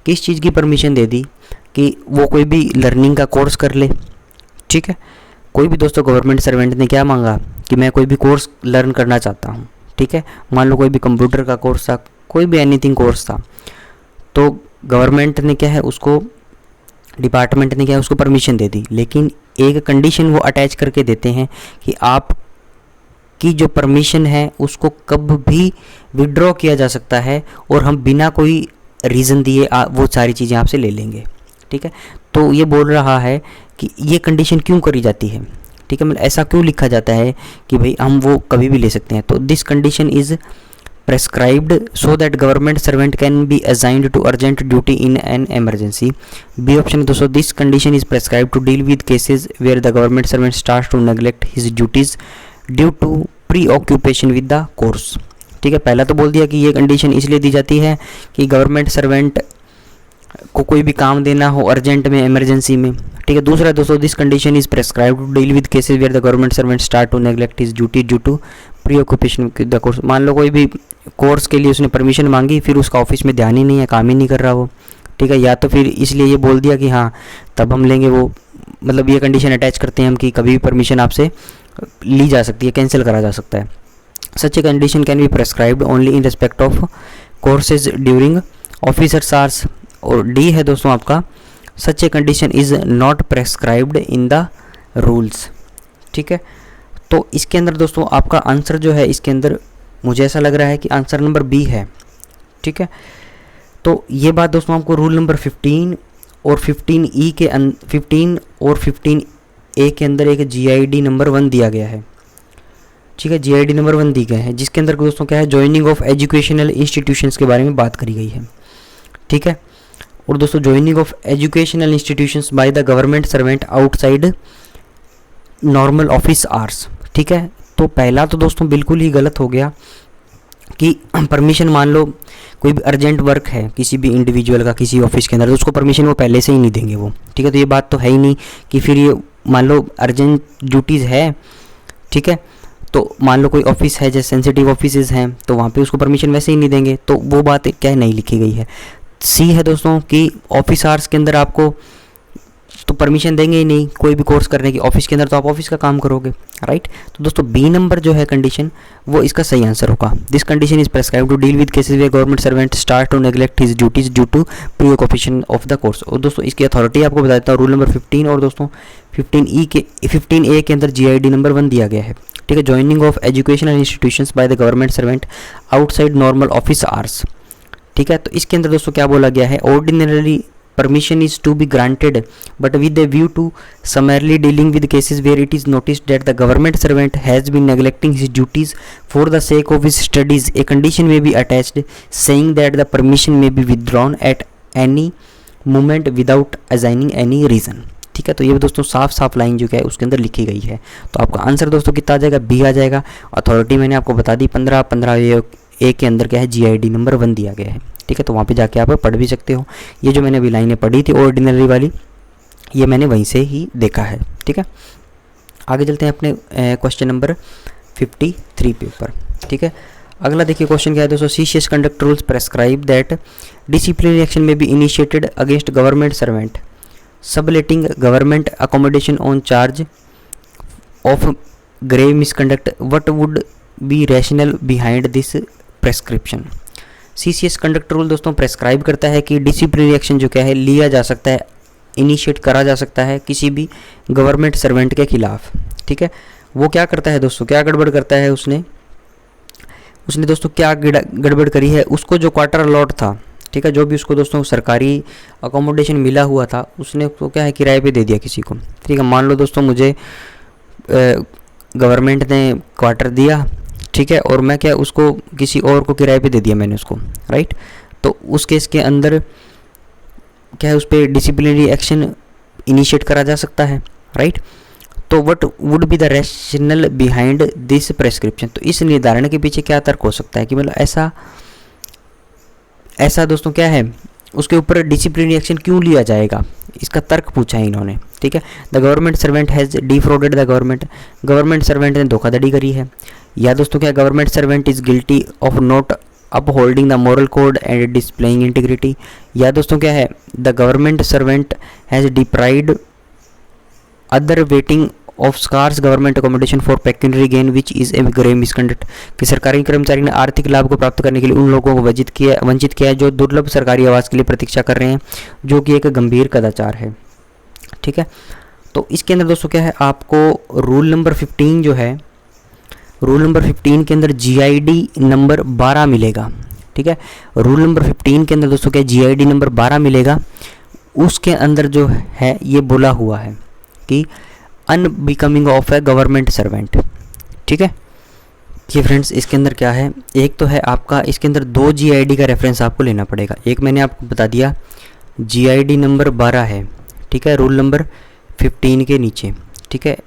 किस चीज़ की परमिशन दे दी कि वो कोई भी लर्निंग का कोर्स कर ले। ठीक है, कोई भी दोस्तों गवर्नमेंट सर्वेंट ने क्या मांगा कि मैं कोई भी कोर्स लर्न करना चाहता हूँ। ठीक है, मान लो कोई भी कंप्यूटर का कोर्स था, कोई भी एनीथिंग कोर्स था, तो गवर्नमेंट ने क्या है उसको, डिपार्टमेंट ने क्या है उसको परमिशन दे दी, लेकिन एक कंडीशन वो अटैच करके देते हैं कि आप की जो परमिशन है उसको कब भी विड्रॉ किया जा सकता है और हम बिना कोई रीज़न दिए वो सारी चीज़ें आपसे ले लेंगे। ठीक है, तो ये बोल रहा है कि ये कंडीशन क्यों करी जाती है। ठीक है, मतलब ऐसा क्यों लिखा जाता है कि भाई हम वो कभी भी ले सकते हैं। तो this condition is prescribed so that government servant can be assigned to urgent duty in an emergency. B option दोस्तों, this condition is prescribed to deal with cases where the government servant starts to neglect his duties due to preoccupation with the course. ठीक है, पहला तो बोल दिया कि ये कंडीशन इसलिए दी जाती है कि गवर्नमेंट सर्वेंट को कोई भी काम देना हो अर्जेंट में, इमरजेंसी में। ठीक है, दूसरा दोस्तों, this condition is prescribed to deal with cases where the government servant start to neglect his duty due to preoccupation with the course. मान लो कोई भी कोर्स के लिए उसने परमिशन मांगी, फिर उसका ऑफिस में ध्यान ही नहीं है, काम ही नहीं कर रहा वो। ठीक है, या तो फिर इसलिए ये बोल दिया कि हाँ तब हम लेंगे वो, मतलब ये कंडीशन अटैच करते हैं हम कि कभी भी परमिशन आपसे ली जा सकती है, कैंसिल करा जा सकता है। Such a condition can be prescribed only in respect of courses during officers hours. और डी है दोस्तों आपका, such a condition is not prescribed in the rules. ठीक है, तो इसके अंदर दोस्तों आपका आंसर जो है इसके अंदर मुझे ऐसा लग रहा है कि आंसर नंबर बी है। ठीक है, तो ये बात दोस्तों आपको रूल नंबर 15 और 15E के 15 और 15A के अंदर एक GID नंबर 1 दिया गया है। ठीक है, GID नंबर 1 दी गया है, जिसके अंदर दोस्तों क्या है, ज्वाइनिंग ऑफ एजुकेशनल इंस्टीट्यूशंस के बारे में बात करी गई है। ठीक है, और दोस्तों joining of educational institutions bye the government servant outside normal office hours. ठीक है, तो पहला तो दोस्तों बिल्कुल ही गलत हो गया कि परमिशन, मान लो कोई भी अर्जेंट वर्क है किसी भी इंडिविजुअल का किसी ऑफिस के अंदर, तो उसको परमिशन वो पहले से ही नहीं देंगे वो। ठीक है, तो ये बात तो है ही नहीं कि फिर ये मान लो अर्जेंट ड्यूटीज़ है। ठीक है, तो मान लो कोई ऑफिस है जैसे सेंसिटिव ऑफिसेज हैं तो वहाँ पे उसको परमिशन वैसे ही नहीं देंगे, तो वो बात क्या है नहीं लिखी गई है। सी है दोस्तों कि ऑफिस आवर्स के अंदर आपको तो परमिशन देंगे ही नहीं कोई भी कोर्स करने की, ऑफिस के अंदर तो आप ऑफिस का काम करोगे, राइट। तो दोस्तों बी नंबर जो है कंडीशन वो इसका सही आंसर होगा। This condition is prescribe to deal with cases where government servant start to neglect his duties due to preoccupation of the course. और दोस्तों इसकी अथॉरिटी आपको बता देता हूँ, रूल नंबर 15 और दोस्तों 15A के अंदर GID नंबर 1 दिया गया है। ठीक है, joining of educational institutions bye the government servant outside normal office hours. ठीक है, तो इसके अंदर दोस्तों क्या बोला गया है, ordinarily permission is to be granted but with a view to summarily dealing with cases where it is noticed that the government servant has been neglecting his duties for the sake of his studies. A condition may be attached saying that the permission may be withdrawn at any moment without assigning any reason. ठीक है, तो ये दोस्तों साफ साफ लाइन जो है उसके अंदर लिखी गई है। तो आपका आंसर दोस्तों कितना आ जाएगा, बी आ जाएगा। अथॉरिटी मैंने आपको बता दी 15A के अंदर क्या है GID नंबर 1 दिया गया है। ठीक है, तो वहाँ पे जाके आप पढ़ भी सकते हो। ये जो मैंने अभी लाइनें पढ़ी थी ऑर्डिनरी वाली, ये मैंने वहीं से ही देखा है। ठीक है, आगे चलते हैं अपने क्वेश्चन नंबर 53 पे ऊपर, ठीक है। अगला देखिए क्वेश्चन क्या है दोस्तों, CCS conduct rules prescribe that disciplinary action may be initiated against government servant subletting government accommodation on charge of grave misconduct, what would be rational behind this prescription. CCS conduct rule दोस्तों प्रेस्क्राइब करता है कि डिसिप्लिनरी एक्शन जो क्या है लिया जा सकता है, इनिशिएट करा जा सकता है किसी भी गवर्नमेंट सर्वेंट के खिलाफ, ठीक है। वो क्या करता है दोस्तों, क्या गड़बड़ करता है उसने दोस्तों क्या गड़बड़ करी है, उसको जो क्वार्टर अलॉट था, ठीक है, जो भी उसको दोस्तों सरकारी अकोमोडेशन मिला हुआ था उसने उसको क्या है किराए पे दे दिया किसी को, ठीक है। मान लो दोस्तों मुझे गवर्नमेंट ने क्वार्टर दिया, ठीक है, और मैं क्या उसको किसी और को किराए पे दे दिया मैंने उसको, राइट। तो उस केस के अंदर क्या है उस पर डिसिप्लिनरी एक्शन इनिशिएट करा जा सकता है, राइट। तो what would be the rational behind this prescription, तो इस निर्धारण के पीछे क्या तर्क हो सकता है कि मतलब ऐसा दोस्तों क्या है उसके ऊपर डिसिप्लिनरी एक्शन क्यों लिया जाएगा, इसका तर्क पूछा है इन्होंने, ठीक है। The government servant has defrauded the government servant ने धोखाधड़ी करी है, या दोस्तों क्या government servant is guilty of not upholding the moral code and displaying integrity, या दोस्तों क्या है the government servant has deprived other waiting of scarce government accommodation for pecuniary gain which is a grave misconduct, कि सरकारी कर्मचारी ने आर्थिक लाभ को प्राप्त करने के लिए उन लोगों को वंचित किया है जो दुर्लभ सरकारी आवास के लिए प्रतीक्षा कर रहे हैं, जो कि एक गंभीर कदाचार है, ठीक है। तो इसके अंदर दोस्तों क्या है आपको रूल नंबर 15 जो है, रूल नंबर 15 के अंदर GID नंबर 12 मिलेगा, ठीक है। रूल नंबर 15 के अंदर दोस्तों क्या GID नंबर 12 मिलेगा, उसके अंदर जो है ये बोला हुआ है कि unbecoming of a government servant, ठीक है। ये फ्रेंड्स इसके अंदर क्या है, एक तो है आपका इसके अंदर 2 GID का रेफरेंस आपको लेना पड़ेगा। एक मैंने आपको बता दिया GID नंबर 12 है, ठीक है, रूल नंबर 15 के नीचे, ठीक है।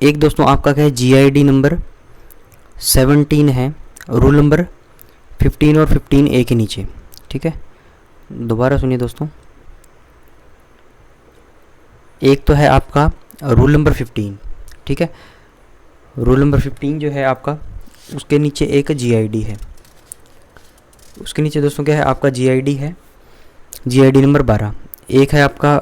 एक दोस्तों आपका क्या है GID नंबर 17 है, रूल नंबर 15 और 15A के नीचे, ठीक है। दोबारा सुनिए दोस्तों, एक तो है आपका रूल नंबर 15, ठीक है, रूल नंबर 15 जो है आपका उसके नीचे एक GID है, उसके नीचे दोस्तों क्या है आपका GID है GID नंबर 12, एक है आपका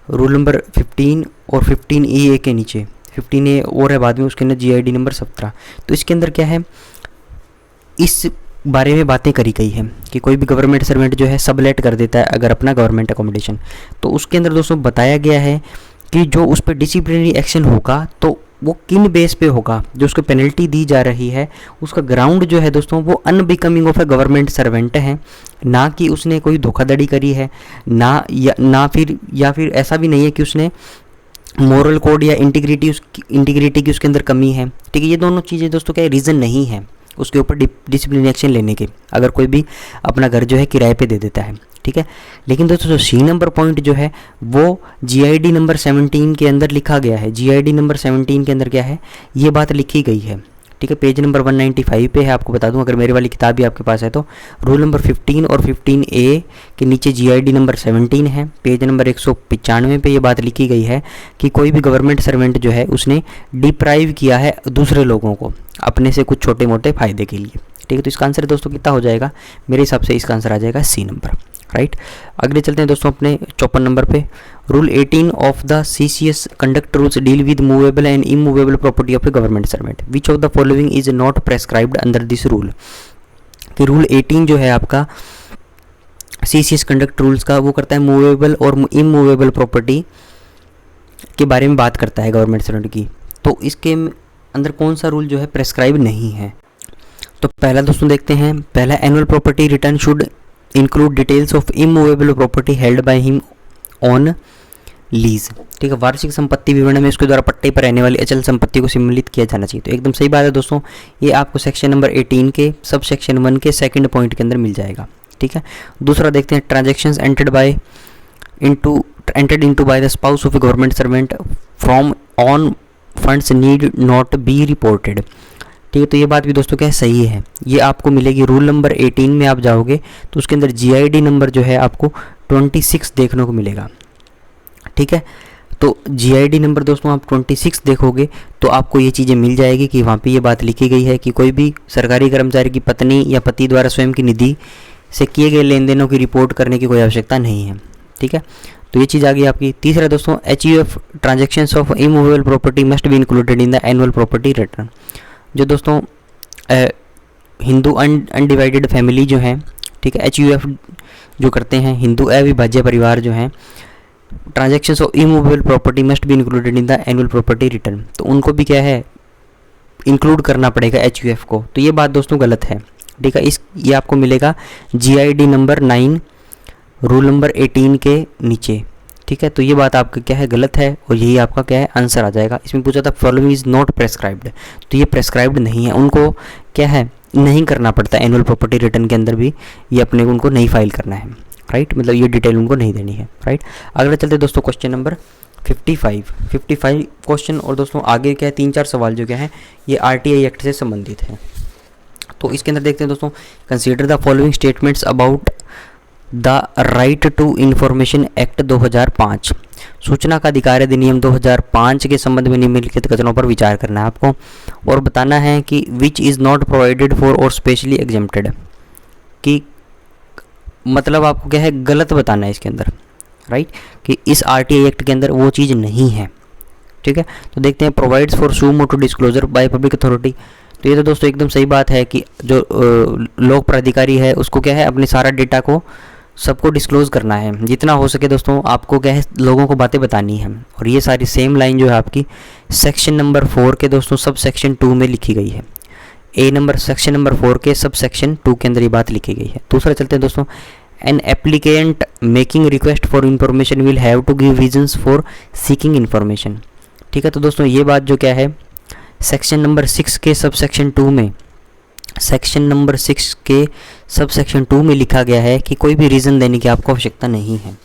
रूल नंबर 15 और 15A के नीचे 15A और है बाद में उसके अंदर GID नंबर 17। तो इसके अंदर क्या है इस बारे में बातें करी गई है कि कोई भी गवर्नमेंट सर्वेंट जो है सबलेट कर देता है अगर अपना गवर्नमेंट अकोमोडेशन, तो उसके अंदर दोस्तों बताया गया है कि जो उस पर डिसिप्लिनरी एक्शन होगा तो वो किन बेस पे होगा, जो उसको पेनल्टी दी जा रही है उसका ग्राउंड जो है दोस्तों वो unbecoming of a government servant है, ना कि उसने कोई धोखाधड़ी करी है, ना फिर ऐसा भी नहीं है कि उसने मॉरल कोड या इंटीग्रिटी की उसके अंदर कमी है, ठीक है। ये दोनों चीज़ें दोस्तों क्या रीज़न नहीं है उसके ऊपर डिसिप्लिनरी एक्शन लेने के, अगर कोई भी अपना घर जो है किराए पे दे देता है, ठीक है। लेकिन दोस्तों जो C नंबर पॉइंट जो है वो GID नंबर 17 के अंदर लिखा गया है, GID नंबर 17 के अंदर क्या है ये बात लिखी गई है, ठीक है। पेज नंबर 195 पे है, आपको बता दूं अगर मेरे वाली किताब भी आपके पास है तो रूल नंबर 15 और 15A के नीचे GID नंबर 17 है, पेज नंबर 195 पे ये बात लिखी गई है कि कोई भी गवर्नमेंट सर्वेंट जो है उसने डिप्राइव किया है दूसरे लोगों को अपने से कुछ छोटे मोटे फायदे के लिए, ठीक है। तो इसका आंसर दोस्तों कितना हो जाएगा, मेरे हिसाब से इसका आंसर आ जाएगा C नंबर, राइट। अगले चलते हैं दोस्तों अपने 54 नंबर पे, rule 18 of the CCS conduct rules deal with movable and immovable property of a government servant, which of the following is not prescribed under this rule, कि रूल 18 जो है आपका CCS कंडक्ट रूल्स का वो करता है मूवेबल और इमूवेबल प्रॉपर्टी के बारे में बात करता है गवर्नमेंट सर्वेंट की, तो इसके अंदर कौन सा रूल जो है प्रेस्क्राइब नहीं है। तो पहला दोस्तों देखते हैं, पहला annual property return should include details of immovable property held by him on lease, ठीक है। वार्षिक संपत्ति विवरण में उसके द्वारा पट्टे पर रहने वाली अचल संपत्ति को सम्मिलित किया जाना चाहिए, तो एकदम सही बात है दोस्तों, ये आपको सेक्शन नंबर 18 के सब सेक्शन 1 के सेकंड पॉइंट के अंदर मिल जाएगा, ठीक है। दूसरा देखते हैं, transactions entered into by the spouse of a government servant from on funds need not be reported, ठीक है। तो ये बात भी दोस्तों क्या है सही है, ये आपको मिलेगी रूल नंबर 18 में आप जाओगे तो उसके अंदर GID नंबर जो है आपको 26 देखने को मिलेगा, ठीक है। तो GID नंबर दोस्तों आप 26 देखोगे तो आपको ये चीज़ें मिल जाएगी कि वहाँ पे ये बात लिखी गई है कि कोई भी सरकारी कर्मचारी की पत्नी या पति द्वारा स्वयं की निधि से किए गए लेन देनों की रिपोर्ट करने की कोई आवश्यकता नहीं है। ठीक है, तो ये चीज़ आ गई आपकी। तीसरा दोस्तों, HUF transactions of immovable property must be included in the annual property return. जो दोस्तों हिंदू अनडिवाइडेड फैमिली जो है, ठीक है, HUF जो करते हैं, हिंदू अविभाज्य परिवार जो हैं, transactions of immovable property must be included in the annual property return, तो उनको भी क्या है, इंक्लूड करना पड़ेगा HUF को। तो ये बात दोस्तों गलत है। ठीक है, ये आपको मिलेगा GID नंबर 9 रूल नंबर 18 के नीचे। ठीक है, तो ये बात आपका क्या है, गलत है, और यही आपका क्या है, आंसर आ जाएगा। इसमें पूछा था फॉलोइंग इज़ नॉट प्रेस्क्राइब्ड, तो ये प्रेस्क्राइब्ड नहीं है, उनको क्या है, नहीं करना पड़ता एनुअल प्रॉपर्टी रिटर्न के अंदर भी, ये अपने को उनको नहीं फाइल करना है। राइट, मतलब ये डिटेल उनको नहीं देनी है। राइट, अगला चलते दोस्तों क्वेश्चन नंबर 55 क्वेश्चन। और दोस्तों आगे क्या है, 3-4 सवाल जो क्या है, ये RTI एक्ट से संबंधित है। तो इसके अंदर देखते हैं दोस्तों, consider the following statements about the right to information act 2005। सूचना का अधिकार अधिनियम 2005 के संबंध में निम्नलिखित कथनों पर विचार करना है आपको, और बताना है कि which is not provided for और स्पेशली एग्जेम्प्टेड, कि मतलब आपको क्या है, गलत बताना है इसके अंदर। राइट, कि इस RTI एक्ट के अंदर वो चीज़ नहीं है। ठीक है, तो देखते हैं, provides for suo motu disclosure by public authority. तो ये तो दोस्तों एकदम सही बात है कि जो लोक प्राधिकारी है उसको क्या है, अपने सारा डेटा को सबको डिस्क्लोज करना है, जितना हो सके दोस्तों आपको क्या है, लोगों को बातें बतानी है। और ये सारी सेम लाइन जो है आपकी सेक्शन नंबर 4 के दोस्तों सब सेक्शन 2 में लिखी गई है। सेक्शन नंबर 4 के सब सेक्शन 2 के अंदर ये बात लिखी गई है। दूसरा चलते हैं दोस्तों, an applicant making request for information will have to give reasons for seeking information. ठीक है, तो दोस्तों ये बात जो क्या है, सेक्शन नंबर 6 के सब सेक्शन 2 में, सेक्शन नंबर 6 के सब सेक्शन 2 में लिखा गया है कि कोई भी रीज़न देने की आपको आवश्यकता नहीं है।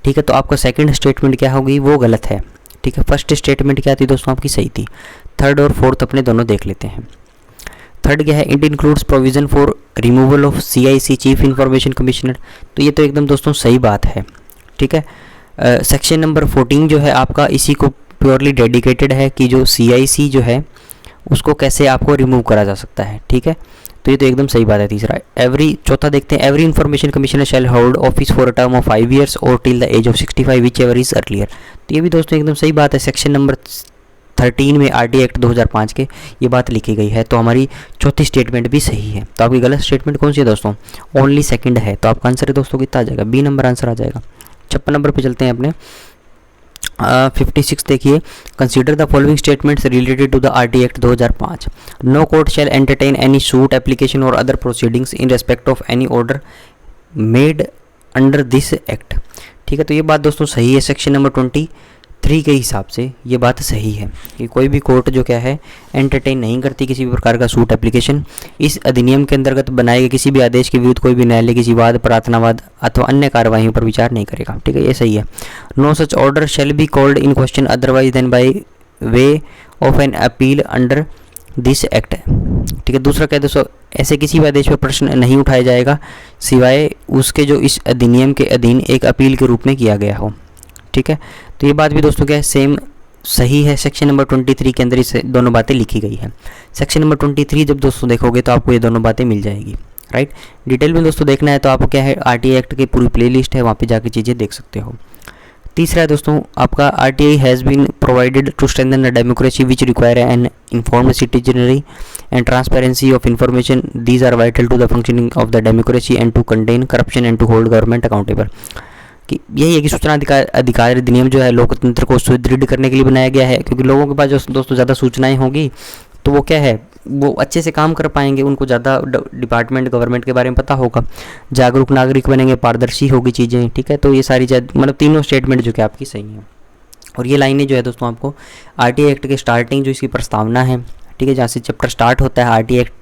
ठीक है, तो आपका सेकंड स्टेटमेंट क्या होगी, वो गलत है। ठीक है, फर्स्ट स्टेटमेंट क्या थी दोस्तों आपकी, सही थी। थर्ड और फोर्थ अपने दोनों देख लेते हैं। थर्ड क्या है, it includes provision for removal of CIC chief information commissioner. तो ये तो एकदम दोस्तों सही बात है। ठीक है, सेक्शन नंबर 14 जो है आपका इसी को प्योरली डेडिकेटेड है कि जो CIC जो है उसको कैसे आपको रिमूव करा जा सकता है। ठीक है, तो ये तो एकदम सही बात है। तीसरा चौथा देखते हैं, every information commissioner shall hold office for a term of 5 years or till the age of 65 whichever is earlier. तो ये भी दोस्तों एकदम सही बात है। सेक्शन नंबर 13 में RTI एक्ट 2005 के ये बात लिखी गई है। तो हमारी चौथी स्टेटमेंट भी सही है। तो आपकी गलत स्टेटमेंट कौन सी है दोस्तों, ओनली सेकंड है। तो आपका आंसर है दोस्तों कितना आ जाएगा, B नंबर आंसर आ जाएगा। 56 नंबर पे चलते हैं अपने 56 देखिए, consider the following statements related to the RTI act 2005। No court shall entertain any suit application और other proceedings in respect of any order made under this act. ठीक है, तो ये बात दोस्तों सही है। सेक्शन नंबर 23 के हिसाब से ये बात सही है कि कोई भी कोर्ट जो क्या है, एंटरटेन नहीं करती किसी भी प्रकार का सूट एप्लीकेशन। इस अधिनियम के अंतर्गत बनाए गए किसी भी आदेश के विरुद्ध कोई भी न्यायालय किसी वाद, प्रार्थनावाद अथवा अन्य कार्रवाइयों पर विचार नहीं करेगा। ठीक है, ये सही है। No such order shall be called in question otherwise than by way of an appeal under this act. ठीक है, दूसरा क्या दोस्तों, ऐसे किसी भी आदेश पर प्रश्न नहीं उठाया जाएगा सिवाय उसके जो इस अधिनियम के अधीन एक अपील के रूप में किया गया हो। ठीक है, तो ये बात भी दोस्तों क्या है, सेम सही है। सेक्शन नंबर 23 के अंदर इस दोनों बातें लिखी गई है। सेक्शन नंबर 23 जब दोस्तों देखोगे तो आपको ये दोनों बातें मिल जाएगी। राइट, डिटेल में दोस्तों देखना है तो आपको क्या है, RTI एक्ट की पूरी प्लेलिस्ट है, वहाँ पे जाके चीज़ें देख सकते हो। तीसरा है दोस्तों आपका, RTI has been provided to strengthen the democracy which require an informed citizenry and transparency of information. These are vital to the functioning of the democracy and to contain corruption and to hold government accountable. कि यही है कि सूचना अधिकार अधिनियम जो है लोकतंत्र को सुदृढ़ करने के लिए बनाया गया है, क्योंकि लोगों के पास जो दोस्तों ज़्यादा सूचनाएं होंगी तो वो क्या है, वो अच्छे से काम कर पाएंगे, उनको ज़्यादा डिपार्टमेंट गवर्नमेंट के बारे में पता होगा, जागरूक नागरिक बनेंगे, पारदर्शी होगी चीज़ें। ठीक है, तो ये सारी मतलब तीनों स्टेटमेंट जो कि आपकी सही हैं। और ये लाइनें जो है दोस्तों आपको RTI एक्ट के स्टार्टिंग जो इसकी प्रस्तावना है, ठीक है, जहाँ से चैप्टर स्टार्ट होता है, RTI एक्ट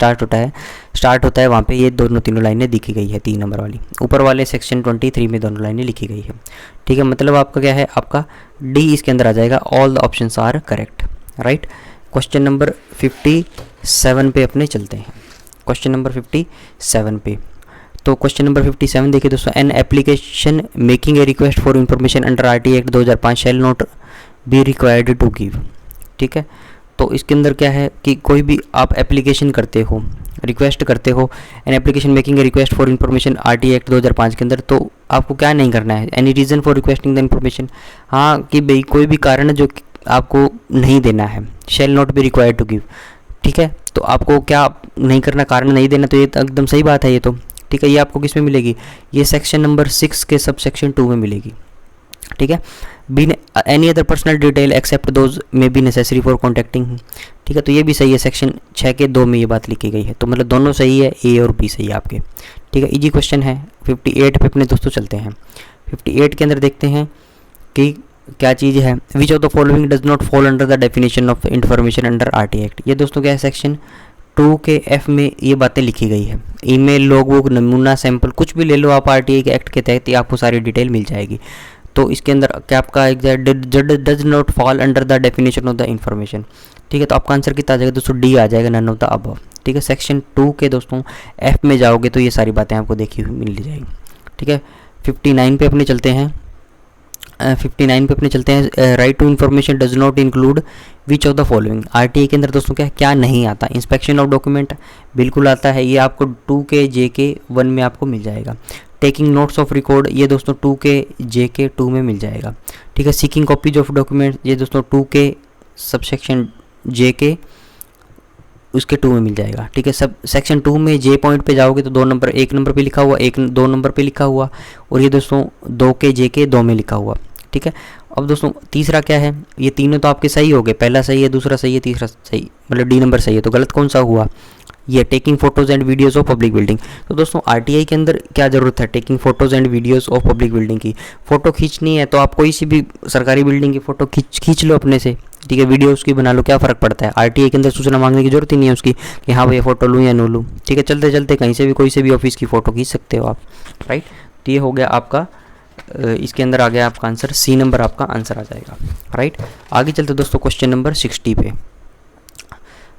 स्टार्ट होता है वहाँ पे ये तीनों लाइनें लिखी गई है। 3 नंबर वाली ऊपर वाले सेक्शन 23 में दोनों लाइनें लिखी गई है। ठीक है, मतलब आपका क्या है, आपका D इसके अंदर आ जाएगा। All the options are correct. Right, question number 57 पे अपने चलते हैं। क्वेश्चन नंबर 57 पे, तो क्वेश्चन नंबर 57 देखिए दोस्तों, an application making a request for information under RTI act 2005 shall not be required to give. ठीक है, तो इसके अंदर क्या है कि कोई भी आप एप्लीकेशन करते हो, रिक्वेस्ट करते हो, N application making a request for information RTI act 2005 के अंदर, तो आपको क्या नहीं करना है, any reason for requesting the information, हाँ कि भाई कोई भी कारण जो आपको नहीं देना है, shall not be required to give. ठीक है, तो आपको क्या नहीं करना, कारण नहीं देना, तो ये एकदम सही बात है ये तो। ठीक है, ये आपको किस में मिलेगी, ये सेक्शन नंबर 6 के सब सेक्शन 2 में मिलेगी। ठीक है, be any other personal detail except those may be necessary for contacting. ठीक है, तो ये भी सही है, सेक्शन 6 के 2 में ये बात लिखी गई है, तो मतलब दोनों सही है, ए और बी सही है आपके। ठीक है, इजी क्वेश्चन है। 58 पे अपने दोस्तों चलते हैं। 58 के अंदर देखते हैं कि क्या चीज़ है, विच of the following does not fall under the definition of information under RTI act. ये दोस्तों क्या है, सेक्शन 2 के F में ये बातें लिखी गई है। ईमेल, लॉगबुक, नमूना, सैंपल, कुछ भी ले लो आप आरटीआई के एक्ट के तहत, ये आपको सारी डिटेल मिल जाएगी। तो इसके अंदर क्या आपका does not fall under the definition of the information. ठीक है, तो आपका आंसर कितना आ जाएगा दोस्तों, डी आ जाएगा, नन ऑफ द अबव। ठीक है, सेक्शन 2 के दोस्तों F में जाओगे तो ये सारी बातें आपको देखी हुई मिल जाएगी। ठीक है, 59 पे अपने चलते हैं। 59 पे अपने चलते हैं। Right to information does not include which of the following. RTI के अंदर दोस्तों क्या नहीं आता, इंस्पेक्शन ऑफ डॉक्यूमेंट बिल्कुल आता है, ये आपको 2 के JK 1 में आपको मिल जाएगा। टेकिंग नोट्स ऑफ रिकॉर्ड, ये दोस्तों 2 के JK 2 में मिल जाएगा। ठीक है, सीकिंग कॉपीज ऑफ डॉक्यूमेंट, ये दोस्तों 2 के सबसेक्शन JK उसके 2 में मिल जाएगा। ठीक है, सब सेक्शन 2 में J पॉइंट पे जाओगे तो 2 नंबर 1 नंबर पे लिखा हुआ, 2 नंबर पे लिखा हुआ, और ये दोस्तों 2 के JK 2 में लिखा हुआ। ठीक है, अब दोस्तों तीसरा क्या है, ये तीनों तो आपके सही हो गए, पहला सही है, दूसरा सही है, तीसरा सही, मतलब डी नंबर सही है, तो गलत कौन सा हुआ, ये taking photos and videos of public building. तो दोस्तों आरटीआई के अंदर क्या ज़रूरत है, taking photos and videos of public building की। फ़ोटो खींचनी है तो आप कोई सी भी सरकारी बिल्डिंग की फ़ोटो खींच लो अपने से। ठीक है, वीडियो उसकी बना लो, क्या फ़र्क पड़ता है। आरटीआई के अंदर सूचना मांगने की जरूरत ही नहीं है उसकी कि हाँ भैया फ़ोटो लूँ या नो लूँ। ठीक है, चलते चलते कहीं से भी कोई से भी ऑफिस की फ़ोटो खींच सकते हो आप। राइट, तो ये हो गया आपका, इसके अंदर आ गया आपका आंसर, सी नंबर आपका आंसर आ जाएगा। राइट, आगे चलते दोस्तों क्वेश्चन नंबर 60 पे।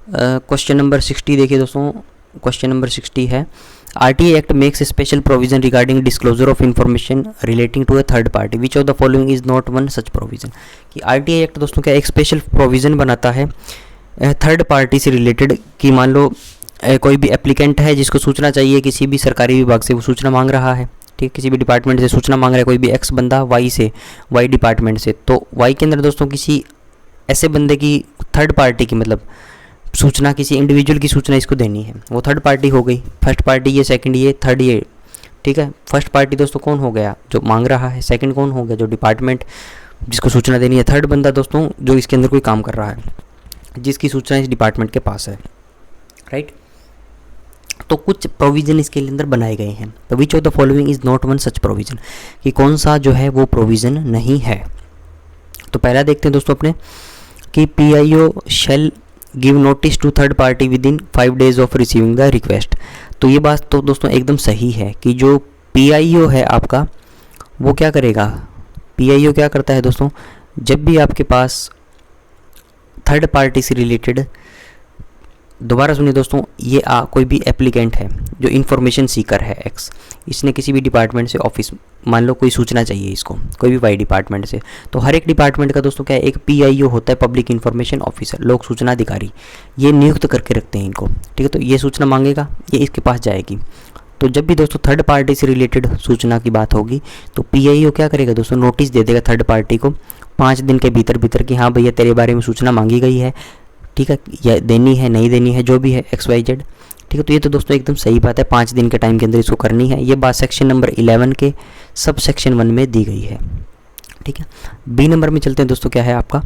क्वेश्चन नंबर 60 देखिए दोस्तों, क्वेश्चन नंबर 60 है, RTI act makes special provision regarding disclosure of information relating to a third party, which of the following is not one such provision. कि आरटीआई एक्ट दोस्तों क्या एक स्पेशल प्रोविज़न बनाता है थर्ड पार्टी से रिलेटेड, कि मान लो कोई भी एप्लीकेंट है जिसको सूचना चाहिए किसी भी सरकारी विभाग से, वो सूचना मांग रहा है। ठीक, किसी भी डिपार्टमेंट से सूचना मांग रहा है कोई भी एक्स बंदा वाई से, वाई डिपार्टमेंट से, तो वाई के अंदर दोस्तों किसी ऐसे बंदे की थर्ड पार्टी की, मतलब सूचना किसी इंडिविजुअल की सूचना इसको देनी है, वो थर्ड पार्टी हो गई। फर्स्ट पार्टी ये, सेकंड ये, थर्ड ये। ठीक है, फर्स्ट पार्टी दोस्तों कौन हो गया, जो मांग रहा है। सेकंड कौन हो गया, जो डिपार्टमेंट जिसको सूचना देनी है। थर्ड बंदा दोस्तों जो इसके अंदर कोई काम कर रहा है, जिसकी सूचना इस डिपार्टमेंट के पास है। राइट, तो कुछ प्रोविज़न इसके अंदर बनाए गए हैं। तो विच of the following is not one such provision, कि कौन सा जो है वो प्रोविज़न नहीं है। तो पहला देखते हैं दोस्तों अपने, कि PIO shall give notice to third party within 5 days of receiving the request. तो ये बात तो दोस्तों एकदम सही है कि जो PIO है आपका, वो क्या करेगा, PIO क्या करता है दोस्तों, जब भी आपके पास थर्ड पार्टी से रिलेटेड, दोबारा सुनिए दोस्तों, ये कोई भी एप्लीकेंट है जो इन्फॉर्मेशन सीकर है एक्स, इसने किसी भी डिपार्टमेंट से ऑफिस, मान लो कोई सूचना चाहिए इसको कोई भी वाई डिपार्टमेंट से, तो हर एक डिपार्टमेंट का दोस्तों क्या है, एक PIO होता है, पब्लिक इन्फॉर्मेशन ऑफिसर, लोक सूचना अधिकारी, ये नियुक्त करके रखते हैं इनको। ठीक है, तो ये सूचना मांगेगा, ये इसके पास जाएगी। तो जब भी दोस्तों थर्ड पार्टी से रिलेटेड सूचना की बात होगी तो PIO क्या करेगा दोस्तों, नोटिस दे देगा थर्ड पार्टी को 5 दिन के भीतर कि हाँ भैया तेरे बारे में सूचना मांगी गई है। ठीक है, या देनी है नहीं देनी है, जो भी है XYZ। ठीक है, तो ये तो दोस्तों एकदम सही बात है, 5 दिन के टाइम के अंदर इसको करनी है। ये बात सेक्शन नंबर 11 के सब सेक्शन 1 में दी गई है। ठीक है, बी नंबर में चलते हैं दोस्तों, क्या है आपका,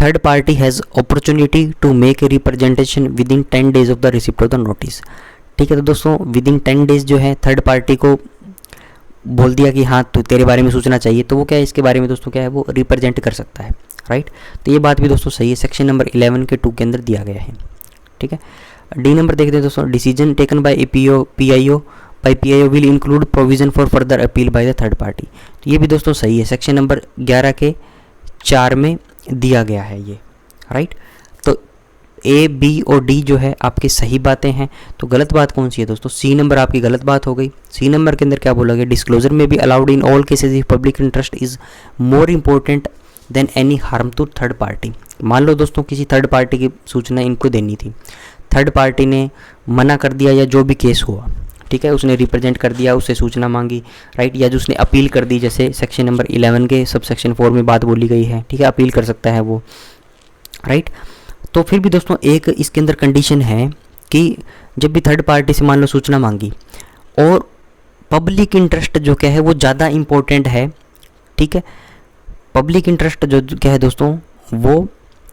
third party has opportunity to make a representation within 10 days of the receipt of the notice. ठीक है, तो दोस्तों विद इन 10 days जो है थर्ड पार्टी को बोल दिया कि हाँ तो तेरे बारे में सूचना चाहिए, तो वो क्या है, इसके बारे में दोस्तों क्या है, वो रिप्रेजेंट कर सकता है। राइट, तो ये बात भी दोस्तों सही है, सेक्शन नंबर 11 के 2 के अंदर दिया गया है। ठीक है, डी नंबर देखते हैं दोस्तों, decision taken by PIO will include provision for further appeal by the third party. तो ये भी दोस्तों सही है, सेक्शन नंबर 11 के 4 में दिया गया है ये। राइट, तो A, B और D जो है आपकी सही बातें हैं। तो गलत बात कौन सी है दोस्तों, सी नंबर आपकी गलत बात हो गई। सी नंबर के अंदर क्या बोला गया, डिस्क्लोजर में भी allowed in all cases if public interest is more important than any harm to third party. मान लो दोस्तों किसी थर्ड पार्टी की सूचना इनको देनी थी, थर्ड पार्टी ने मना कर दिया या जो भी केस हुआ, ठीक है, उसने रिप्रेजेंट कर दिया, उससे सूचना मांगी, राइट, या जो उसने अपील कर दी, जैसे सेक्शन नंबर 11 के सब सेक्शन 4 में बात बोली गई है, ठीक है, अपील कर सकता है वो, राइट। तो फिर भी दोस्तों एक इसके अंदर कंडीशन है कि जब भी थर्ड पार्टी से मान लो सूचना मांगी और पब्लिक इंटरेस्ट जो क्या है वो ज़्यादा इम्पोर्टेंट है, ठीक है, पब्लिक इंटरेस्ट जो क्या है दोस्तों वो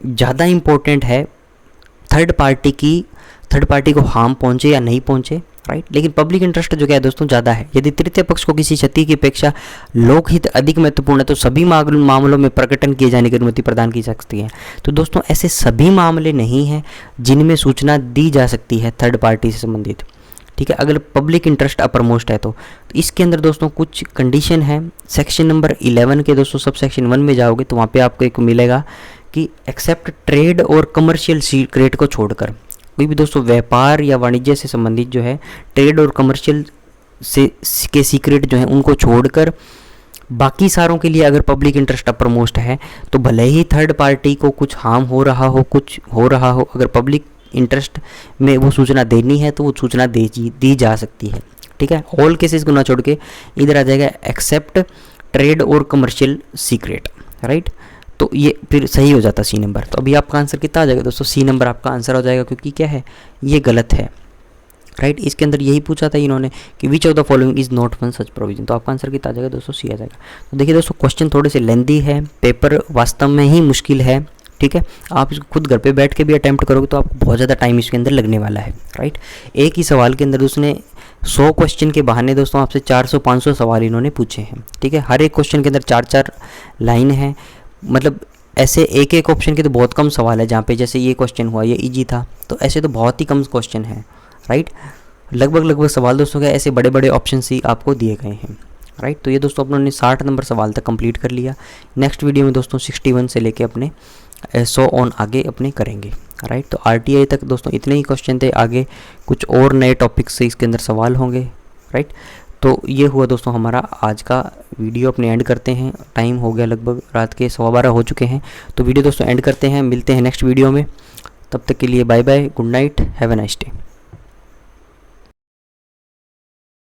ज़्यादा इम्पोर्टेंट है थर्ड पार्टी को हार्म पहुंचे या नहीं पहुंचे, राइट, लेकिन पब्लिक इंटरेस्ट जो क्या है दोस्तों ज़्यादा है। यदि तृतीय पक्ष को किसी क्षति की अपेक्षा लोकहित अधिक महत्वपूर्ण है तो सभी मामलों में प्रकटन किए जाने की अनुमति प्रदान की जा सकती है। तो दोस्तों ऐसे सभी मामले नहीं हैं जिनमें सूचना दी जा सकती है थर्ड पार्टी से संबंधित, ठीक है, अगर पब्लिक इंटरेस्ट अपर मोस्ट है तो इसके अंदर दोस्तों कुछ कंडीशन है। सेक्शन नंबर 11 के दोस्तों सब सेक्शन 1 में जाओगे तो वहाँ पे आपको एक मिलेगा कि एक्सेप्ट ट्रेड और कमर्शियल सीक्रेट को छोड़कर, कोई भी दोस्तों व्यापार या वाणिज्य से संबंधित जो है ट्रेड और कमर्शियल से के सीक्रेट जो है उनको छोड़कर बाकी सारों के लिए अगर पब्लिक इंटरेस्ट अपर मोस्ट है तो भले ही थर्ड पार्टी को कुछ हार्म हो रहा हो, कुछ हो रहा हो, अगर पब्लिक इंटरेस्ट में वो सूचना देनी है तो वो सूचना दी जा सकती है, ठीक है। ऑल केसेस को ना छोड़ के इधर आ जाएगा एक्सेप्ट ट्रेड और कमर्शियल सीक्रेट, राइट, तो ये फिर सही हो जाता सी नंबर। तो अभी आपका आंसर कितना आ जाएगा दोस्तों, सी नंबर आपका आंसर हो जाएगा, क्योंकि क्या है ये गलत है, राइट। इसके अंदर यही पूछा था इन्होंने कि विच of the following is not one such provision, तो आपका आंसर कितना आ जाएगा दोस्तों, सी आ जाएगा। तो देखिए दोस्तों क्वेश्चन थोड़े से लेंदी है, पेपर वास्तव में ही मुश्किल है, ठीक है, आप इसको खुद घर पे बैठ के भी अटैम्प्ट करोगे तो आपको बहुत ज़्यादा टाइम इसके अंदर लगने वाला है, राइट। एक ही सवाल के अंदर उसने 100 क्वेश्चन के बहाने दोस्तों आपसे 400-500 सवाल इन्होंने पूछे हैं, ठीक है, हर एक क्वेश्चन के अंदर 4-4 लाइन है, मतलब ऐसे एक एक ऑप्शन के तो बहुत कम सवाल है, जहाँ पे जैसे ये क्वेश्चन हुआ ये इजी था, तो ऐसे तो बहुत ही कम क्वेश्चन है, राइट। लगभग सवाल दोस्तों के ऐसे बड़े बड़े ऑप्शन ही आपको दिए गए हैं, राइट। तो ये दोस्तों अपनों ने 60 नंबर सवाल तक कंप्लीट कर लिया। नेक्स्ट वीडियो में दोस्तों 61 से लेके अपने 100 ऑन आगे अपने करेंगे, राइट। तो RTI तक दोस्तों इतने ही क्वेश्चन थे, आगे कुछ और नए टॉपिक से इसके अंदर सवाल होंगे, राइट। तो ये हुआ दोस्तों हमारा आज का वीडियो, अपने एंड करते हैं, टाइम हो गया लगभग रात के 12:15 हो चुके हैं, तो वीडियो दोस्तों एंड करते हैं, मिलते हैं नेक्स्ट वीडियो में, तब तक के लिए bye bye, good night, have a nice day.